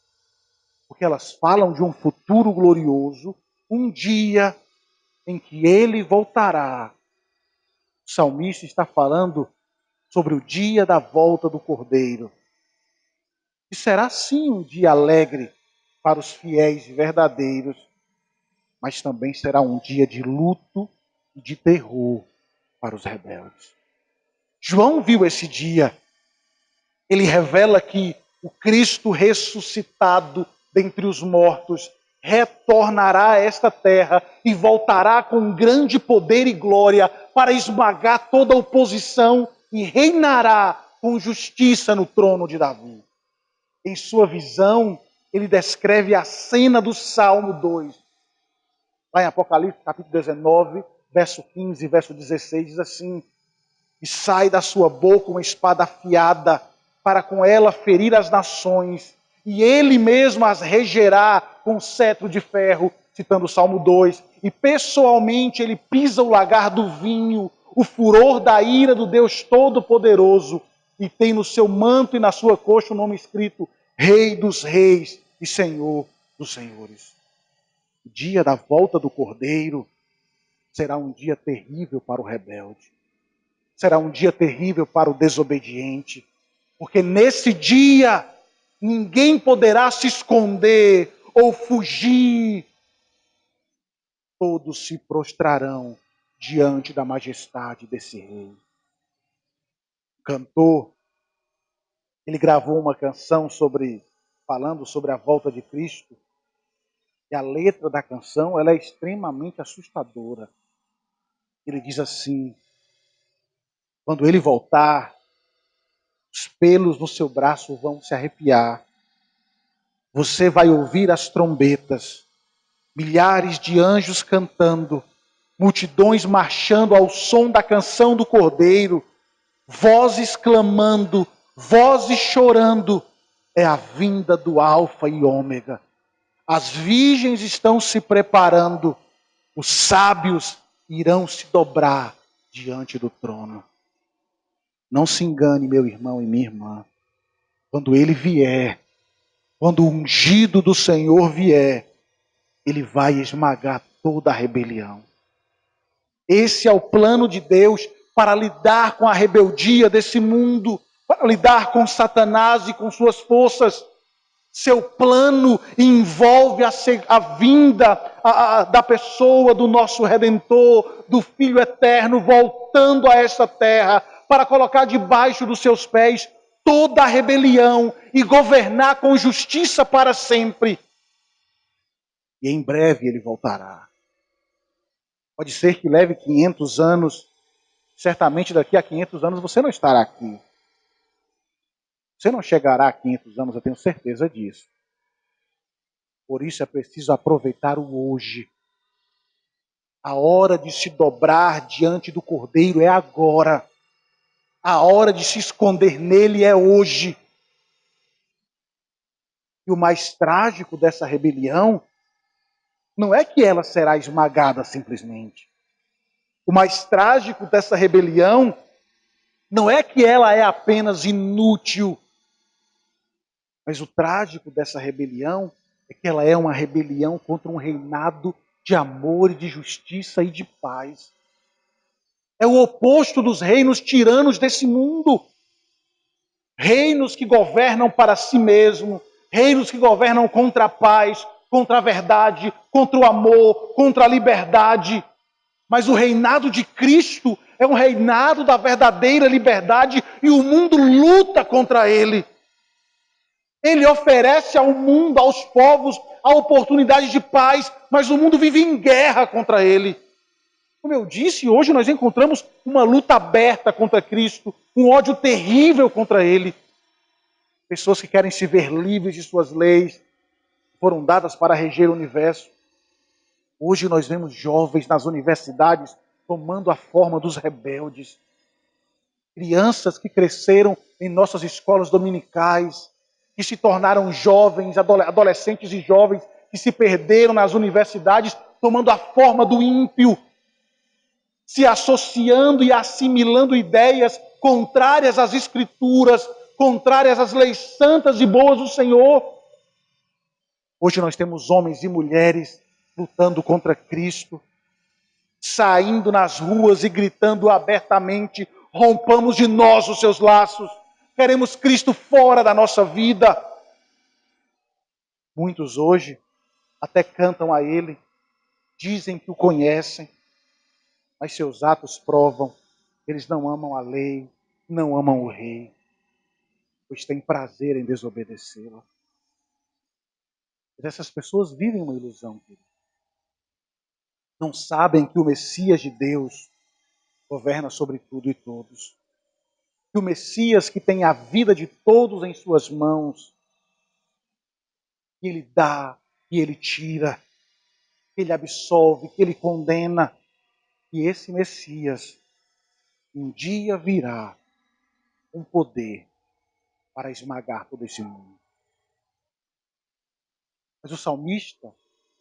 porque elas falam de um futuro glorioso, um dia em que ele voltará. O salmista está falando sobre o dia da volta do Cordeiro. E será sim um dia alegre para os fiéis e verdadeiros, mas também será um dia de luto e de terror para os rebeldes. João viu esse dia. Ele revela que o Cristo ressuscitado dentre os mortos retornará a esta terra e voltará com grande poder e glória para esmagar toda a oposição e reinará com justiça no trono de Davi. Em sua visão, ele descreve a cena do Salmo 2. Lá em Apocalipse, capítulo 19, verso 15, verso 16, diz assim: e sai da sua boca uma espada afiada, para com ela ferir as nações, e ele mesmo as regerá com cetro de ferro, citando o Salmo 2, e pessoalmente ele pisa o lagar do vinho, o furor da ira do Deus Todo-Poderoso, e tem no seu manto e na sua coxa o nome escrito: Rei dos Reis e Senhor dos Senhores. O dia da volta do Cordeiro será um dia terrível para o rebelde. Será um dia terrível para o desobediente, porque nesse dia ninguém poderá se esconder ou fugir. Todos se prostrarão diante da majestade desse rei. O cantor, ele gravou uma canção falando sobre a volta de Cristo, e a letra da canção ela é extremamente assustadora. Ele diz assim: quando ele voltar, os pelos no seu braço vão se arrepiar. Você vai ouvir as trombetas, milhares de anjos cantando, multidões marchando ao som da canção do Cordeiro, vozes clamando, vozes chorando. É a vinda do Alfa e Ômega. As virgens estão se preparando, os sábios irão se dobrar diante do trono. Não se engane, meu irmão e minha irmã. Quando ele vier, quando o ungido do Senhor vier, ele vai esmagar toda a rebelião. Esse é o plano de Deus para lidar com a rebeldia desse mundo, para lidar com Satanás e com suas forças. Seu plano envolve a vinda da pessoa do nosso Redentor, do Filho Eterno, voltando a esta terra para colocar debaixo dos seus pés toda a rebelião e governar com justiça para sempre. E em breve ele voltará. Pode ser que leve 500 anos, certamente daqui a 500 anos você não estará aqui. Você não chegará a 500 anos, eu tenho certeza disso. Por isso é preciso aproveitar o hoje. A hora de se dobrar diante do Cordeiro é agora. A hora de se esconder nele é hoje. E o mais trágico dessa rebelião não é que ela será esmagada simplesmente. O mais trágico dessa rebelião não é que ela é apenas inútil. Mas o trágico dessa rebelião é que ela é uma rebelião contra um reinado de amor e de justiça e de paz. É o oposto dos reinos tiranos desse mundo. Reinos que governam para si mesmo, reinos que governam contra a paz, contra a verdade, contra o amor, contra a liberdade. Mas o reinado de Cristo é um reinado da verdadeira liberdade e o mundo luta contra ele. Ele oferece ao mundo, aos povos, a oportunidade de paz, mas o mundo vive em guerra contra ele. Como eu disse, hoje nós encontramos uma luta aberta contra Cristo, um ódio terrível contra ele. Pessoas que querem se ver livres de suas leis, foram dadas para reger o universo. Hoje nós vemos jovens nas universidades tomando a forma dos rebeldes. Crianças que cresceram em nossas escolas dominicais, que se tornaram jovens, adolescentes e jovens, que se perderam nas universidades, tomando a forma do ímpio, se associando e assimilando ideias contrárias às Escrituras, contrárias às leis santas e boas do Senhor. Hoje nós temos homens e mulheres lutando contra Cristo, saindo nas ruas e gritando abertamente: rompamos de nós os seus laços, queremos Cristo fora da nossa vida. Muitos hoje até cantam a Ele, dizem que o conhecem, mas seus atos provam que eles não amam a lei, não amam o Rei, pois têm prazer em desobedecê-la. Mas essas pessoas vivem uma ilusão, querido. Não sabem que o Messias de Deus governa sobre tudo e todos. Que o Messias, que tem a vida de todos em suas mãos, que ele dá, que ele tira, que ele absolve, que ele condena. E esse Messias um dia virá com poder para esmagar todo esse mundo. Mas o salmista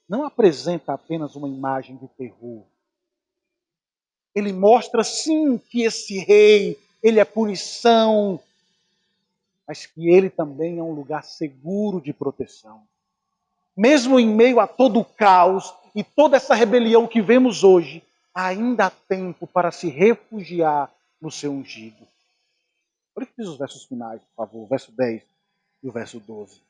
não apresenta apenas uma imagem de terror. Ele mostra sim que esse rei, ele é punição, mas que ele também é um lugar seguro de proteção. Mesmo em meio a todo o caos e toda essa rebelião que vemos hoje, ainda há tempo para se refugiar no seu ungido. Olha o que diz os versos finais, por favor, o verso 10 e o verso 12.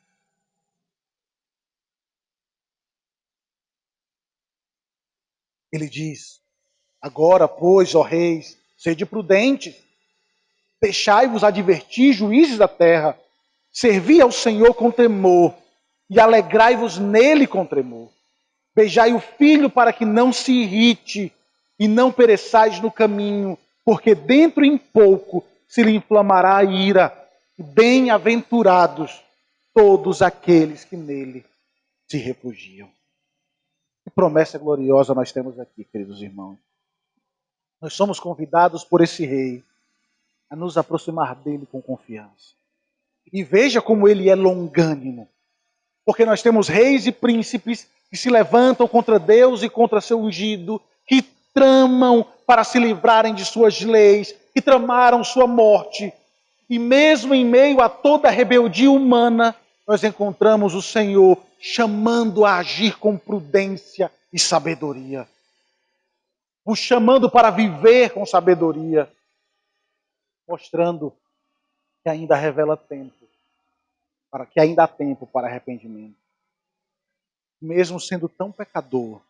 Ele diz: agora, pois, ó reis, sede prudentes, deixai-vos advertir, juízes da terra, servi ao Senhor com temor e alegrai-vos nele com tremor. Beijai o filho para que não se irrite e não pereçais no caminho, porque dentro em pouco se lhe inflamará a ira. Bem-aventurados todos aqueles que nele se refugiam. Que promessa gloriosa nós temos aqui, queridos irmãos. Nós somos convidados por esse rei a nos aproximar dele com confiança. E veja como ele é longânimo. Porque nós temos reis e príncipes que se levantam contra Deus e contra seu ungido, que tramam para se livrarem de suas leis, que tramaram sua morte. E mesmo em meio a toda a rebeldia humana, nós encontramos o Senhor chamando a agir com prudência e sabedoria. O chamando para viver com sabedoria, mostrando que ainda revela tempo, para que ainda há tempo para arrependimento. Mesmo sendo tão pecador,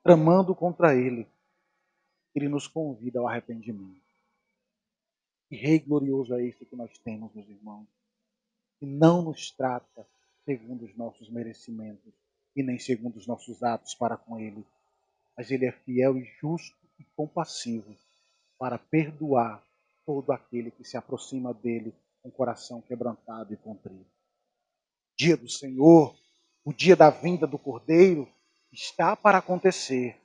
tramando contra ele, ele nos convida ao arrependimento. Que rei glorioso é esse que nós temos, meus irmãos, que não nos trata segundo os nossos merecimentos e nem segundo os nossos atos para com ele, mas ele é fiel e justo e compassivo para perdoar todo aquele que se aproxima dele com coração quebrantado e contrito. Dia do Senhor, o dia da vinda do Cordeiro, está para acontecer.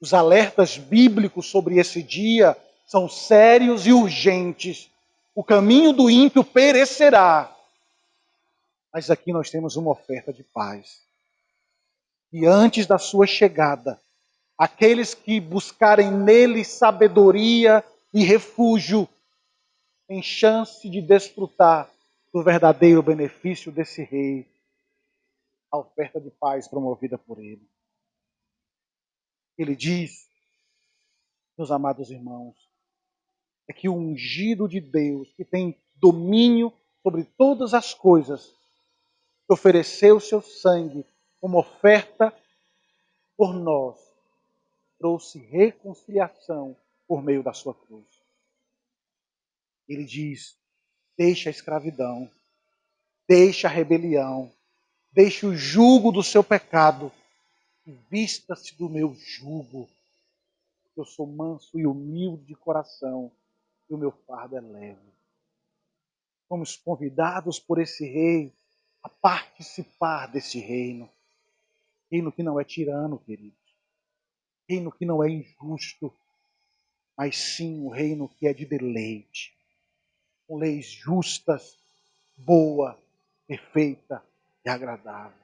Os alertas bíblicos sobre esse dia são sérios e urgentes. O caminho do ímpio perecerá. Mas aqui nós temos uma oferta de paz. E antes da sua chegada, aqueles que buscarem nele sabedoria e refúgio têm chance de desfrutar do verdadeiro benefício desse rei, a oferta de paz promovida por ele. Ele diz, meus amados irmãos, é que o ungido de Deus, que tem domínio sobre todas as coisas, que ofereceu seu sangue como oferta por nós, trouxe reconciliação por meio da sua cruz. Ele diz, deixa a escravidão, deixa a rebelião, deixa o jugo do seu pecado e vista-se do meu jugo. Eu sou manso e humilde de coração e o meu fardo é leve. Fomos convidados por esse rei a participar desse reino. Reino que não é tirano, queridos. Reino que não é injusto, mas sim um reino que é de deleite. Com leis justas, boa, perfeita e agradável.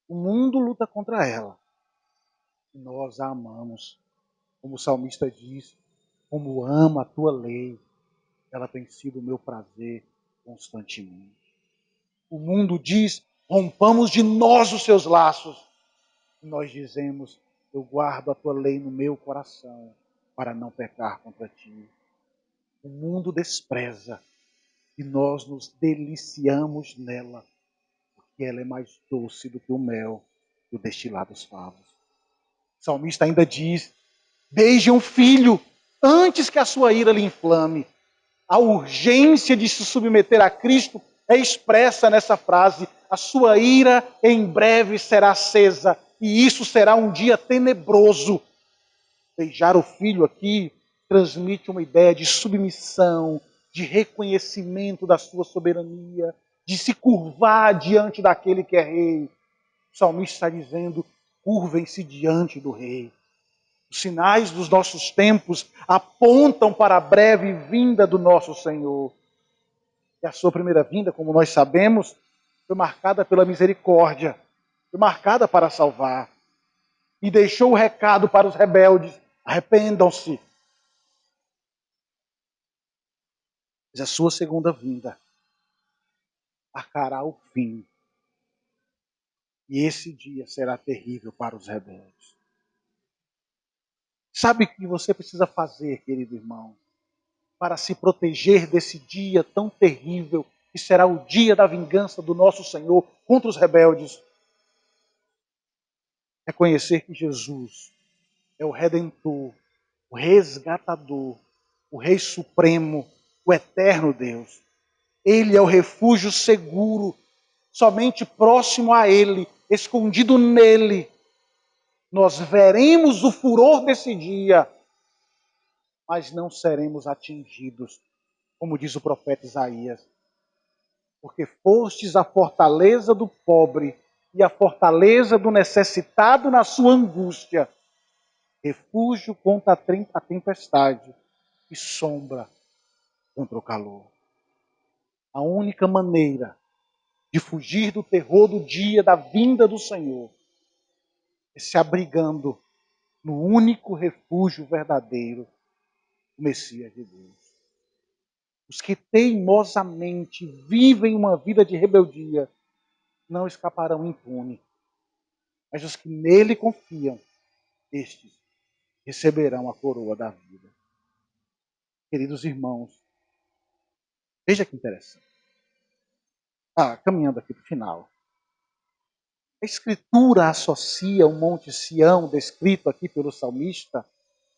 O mundo luta contra ela. E nós a amamos. Como o salmista diz, como amo a tua lei, ela tem sido o meu prazer constantemente. O mundo diz, rompamos de nós os seus laços. E nós dizemos, eu guardo a tua lei no meu coração para não pecar contra ti. O mundo despreza e nós nos deliciamos nela, porque ela é mais doce do que o mel e o destilado dos favos. O salmista ainda diz, beije um filho antes que a sua ira lhe inflame. A urgência de se submeter a Cristo é expressa nessa frase, a sua ira em breve será acesa, e isso será um dia tenebroso. Beijar o filho aqui transmite uma ideia de submissão, de reconhecimento da sua soberania, de se curvar diante daquele que é rei. O salmista está dizendo, curvem-se diante do rei. Os sinais dos nossos tempos apontam para a breve vinda do nosso Senhor. E a sua primeira vinda, como nós sabemos, foi marcada pela misericórdia, foi marcada para salvar. E deixou o recado para os rebeldes, arrependam-se. Mas a sua segunda vinda marcará o fim. E esse dia será terrível para os rebeldes. Sabe o que você precisa fazer, querido irmão, para se proteger desse dia tão terrível, que será o dia da vingança do nosso Senhor contra os rebeldes? Reconhecer que Jesus é o Redentor, o Resgatador, o Rei Supremo, o Eterno Deus. Ele é o refúgio seguro, somente próximo a Ele, escondido nele. Nós veremos o furor desse dia, mas não seremos atingidos, como diz o profeta Isaías. Porque fostes a fortaleza do pobre e a fortaleza do necessitado na sua angústia, refúgio contra a tempestade e sombra contra o calor. A única maneira de fugir do terror do dia da vinda do Senhor é se abrigando no único refúgio verdadeiro, o Messias de Deus. Os que teimosamente vivem uma vida de rebeldia não escaparão impunes, mas os que nele confiam, estes receberão a coroa da vida. Queridos irmãos, veja que interessante. Caminhando aqui para o final. A Escritura associa o Monte Sião, descrito aqui pelo salmista,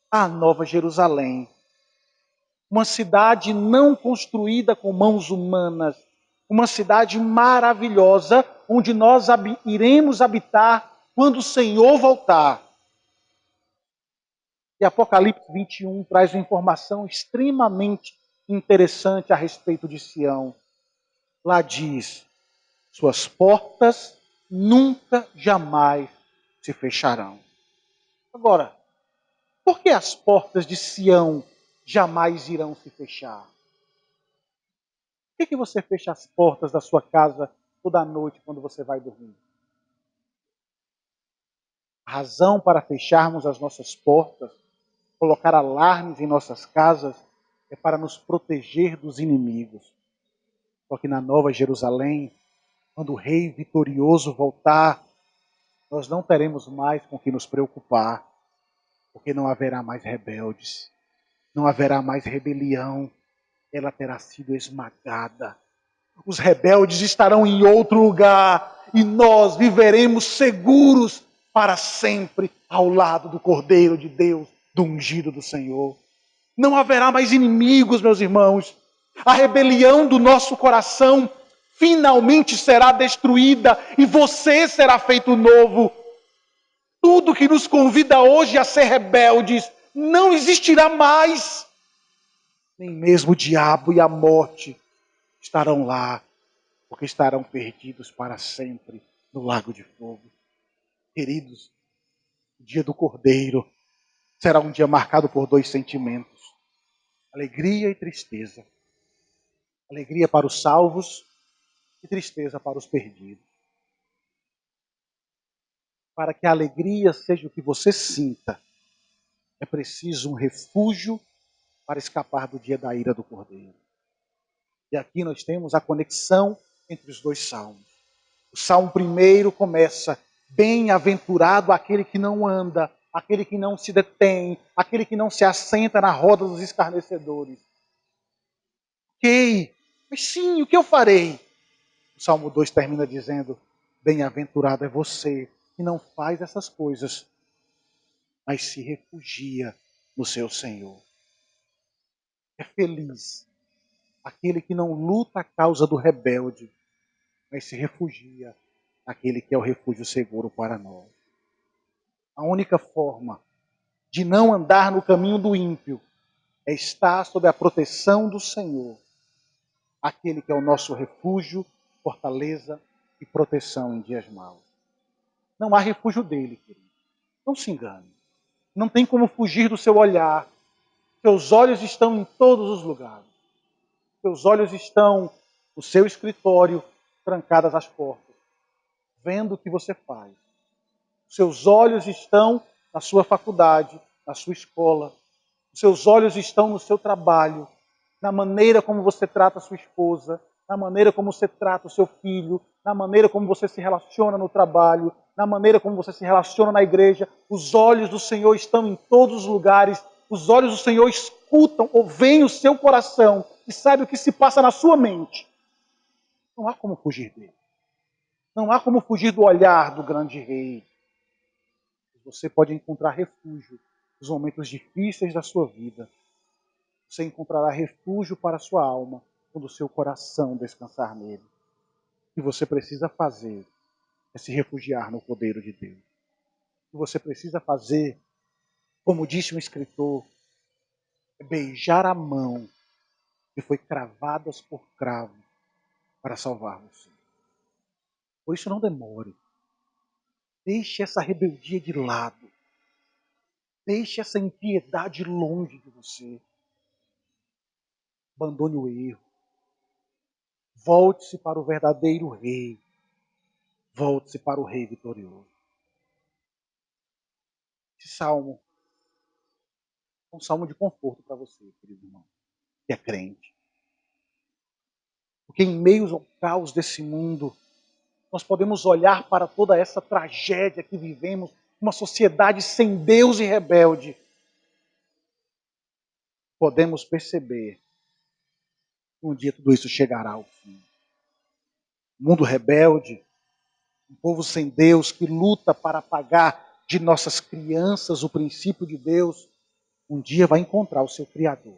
à Nova Jerusalém. Uma cidade não construída com mãos humanas, uma cidade maravilhosa, onde nós iremos habitar quando o Senhor voltar. E Apocalipse 21 traz uma informação extremamente interessante a respeito de Sião. Lá diz: suas portas nunca, jamais se fecharão. Agora, por que as portas de Sião jamais irão se fechar? Por que você fecha as portas da sua casa toda noite quando você vai dormir? A razão para fecharmos as nossas portas, colocar alarmes em nossas casas, é para nos proteger dos inimigos. Só que na Nova Jerusalém, quando o Rei vitorioso voltar, nós não teremos mais com que nos preocupar, porque não haverá mais rebeldes, não haverá mais rebelião, ela terá sido esmagada. Os rebeldes estarão em outro lugar e nós viveremos seguros para sempre ao lado do Cordeiro de Deus, do ungido do Senhor. Não haverá mais inimigos, meus irmãos. A rebelião do nosso coração finalmente será destruída e você será feito novo. Tudo que nos convida hoje a ser rebeldes não existirá mais. Nem mesmo o diabo e a morte estarão lá, porque estarão perdidos para sempre no lago de fogo. Queridos, o dia do Cordeiro será um dia marcado por dois sentimentos: alegria e tristeza. Alegria para os salvos e tristeza para os perdidos. Para que a alegria seja o que você sinta, é preciso um refúgio para escapar do dia da ira do Cordeiro. E aqui nós temos a conexão entre os dois salmos. O salmo primeiro começa: bem-aventurado aquele que não anda, aquele que não se detém, aquele que não se assenta na roda dos escarnecedores. Ok, mas sim, o que eu farei? O salmo 2 termina dizendo: bem-aventurado é você que não faz essas coisas, mas se refugia no seu Senhor. É feliz aquele que não luta a causa do rebelde, mas se refugia naquele que é o refúgio seguro para nós. A única forma de não andar no caminho do ímpio é estar sob a proteção do Senhor, aquele que é o nosso refúgio, fortaleza e proteção em dias maus. Não há refúgio dele, querido. Não se engane. Não tem como fugir do seu olhar. Seus olhos estão em todos os lugares. Seus olhos estão no seu escritório, trancadas as portas, vendo o que você faz. Seus olhos estão na sua faculdade, na sua escola. Seus olhos estão no seu trabalho, na maneira como você trata a sua esposa, na maneira como você trata o seu filho, na maneira como você se relaciona no trabalho, na maneira como você se relaciona na igreja. Os olhos do Senhor estão em todos os lugares. Os olhos do Senhor escutam ou veem o seu coração e sabem o que se passa na sua mente. Não há como fugir dele. Não há como fugir do olhar do grande rei. Você pode encontrar refúgio nos momentos difíceis da sua vida. Você encontrará refúgio para a sua alma quando o seu coração descansar nele. O que você precisa fazer é se refugiar no Cordeiro de Deus. O que você precisa fazer, como disse um escritor, é beijar a mão que foi cravada por cravo para salvar você. Por isso não demore. Deixe essa rebeldia de lado. Deixe essa impiedade longe de você. Abandone o erro. Volte-se para o verdadeiro rei. Volte-se para o rei vitorioso. Esse salmo é um salmo de conforto para você, querido irmão, que é crente. Porque em meio ao caos desse mundo, nós podemos olhar para toda essa tragédia que vivemos, uma sociedade sem Deus e rebelde. Podemos perceber que um dia tudo isso chegará ao fim. Um mundo rebelde, um povo sem Deus que luta para apagar de nossas crianças o princípio de Deus, um dia vai encontrar o seu Criador.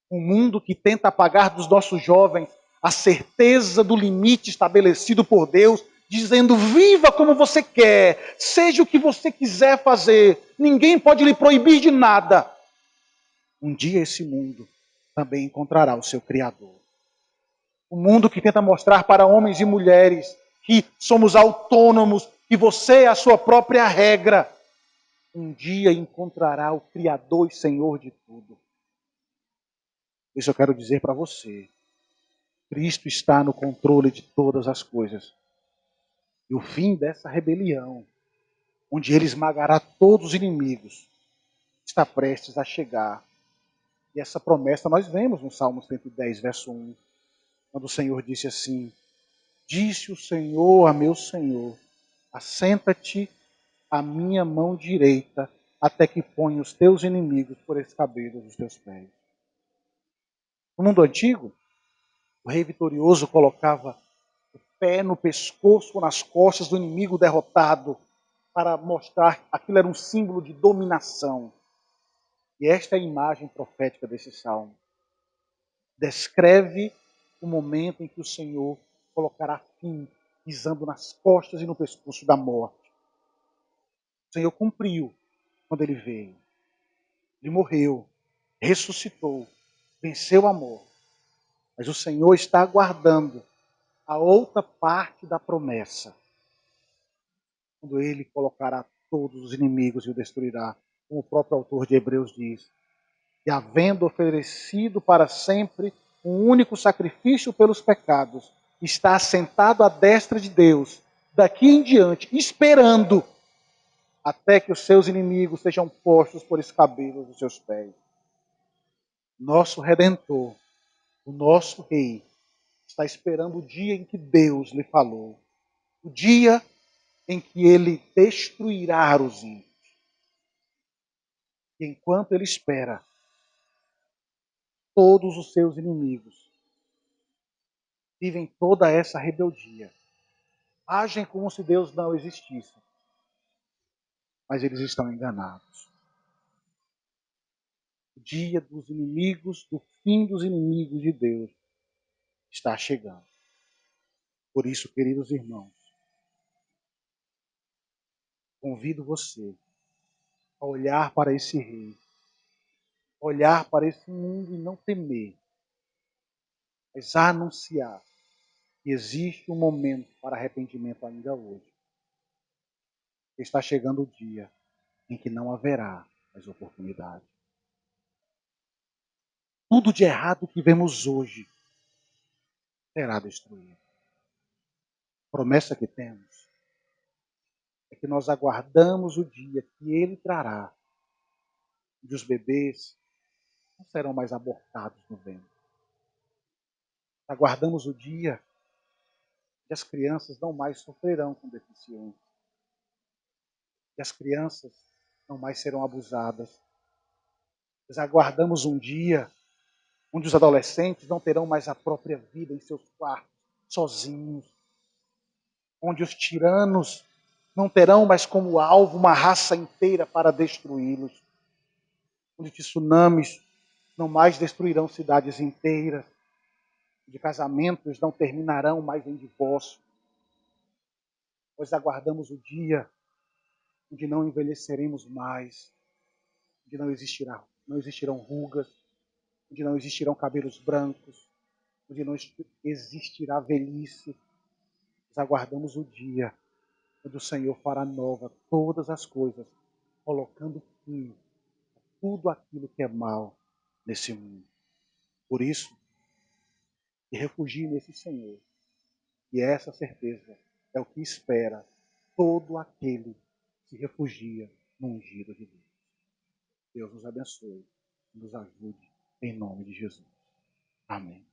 Um mundo que tenta apagar dos nossos jovens a certeza do limite estabelecido por Deus dizendo: viva como você quer, seja o que você quiser fazer, ninguém pode lhe proibir de nada. Um dia esse mundo também encontrará o seu Criador. O mundo que tenta mostrar para homens e mulheres que somos autônomos, que você é a sua própria regra, um dia encontrará o Criador e Senhor de tudo. Isso eu quero dizer para você. Cristo está no controle de todas as coisas. E o fim dessa rebelião, onde ele esmagará todos os inimigos, está prestes a chegar. E essa promessa nós vemos no Salmo 110, verso 1, quando o Senhor disse assim: disse o Senhor a meu Senhor, assenta-te à minha mão direita, até que ponha os teus inimigos por escabelos dos teus pés. No mundo antigo, o rei vitorioso colocava o pé no pescoço ou nas costas do inimigo derrotado, para mostrar que aquilo era um símbolo de dominação. E esta é a imagem profética desse salmo. Descreve o momento em que o Senhor colocará fim, pisando nas costas e no pescoço da morte. O Senhor cumpriu quando ele veio. Ele morreu, ressuscitou, venceu a morte. Mas o Senhor está aguardando a outra parte da promessa, quando ele colocará todos os inimigos e o destruirá, como o próprio autor de Hebreus diz. E havendo oferecido para sempre um único sacrifício pelos pecados, está assentado à destra de Deus, daqui em diante, esperando até que os seus inimigos sejam postos por escabelos dos seus pés. Nosso Redentor, o nosso Rei, está esperando o dia em que Deus lhe falou, o dia em que ele destruirá os ímpios. E enquanto ele espera, todos os seus inimigos vivem toda essa rebeldia. Agem como se Deus não existisse. Mas eles estão enganados. O dia dos inimigos, do fim dos inimigos de Deus, está chegando. Por isso, queridos irmãos, convido você a olhar para esse rei, olhar para esse mundo e não temer, mas a anunciar que existe um momento para arrependimento ainda hoje. Está chegando o dia em que não haverá mais oportunidade. Tudo de errado que vemos hoje será destruído. A promessa que temos é que nós aguardamos o dia que ele trará, onde os bebês não serão mais abortados no ventre. Aguardamos o dia que as crianças não mais sofrerão com deficiência, que as crianças não mais serão abusadas. Nós aguardamos um dia onde os adolescentes não terão mais a própria vida em seus quartos, sozinhos, onde os tiranos não terão mais como alvo uma raça inteira para destruí-los, onde tsunamis não mais destruirão cidades inteiras, de casamentos não terminarão mais em divórcio. Nós aguardamos o dia onde não envelheceremos mais, onde não existirão rugas, onde não existirão cabelos brancos, onde não existirá velhice. Nós aguardamos o dia onde o Senhor fará nova todas as coisas, colocando fim a tudo aquilo que é mal nesse mundo. Por isso, me refugio nesse Senhor. E essa certeza é o que espera todo aquele que se refugia no ungido de Deus. Deus nos abençoe e nos ajude em nome de Jesus. Amém.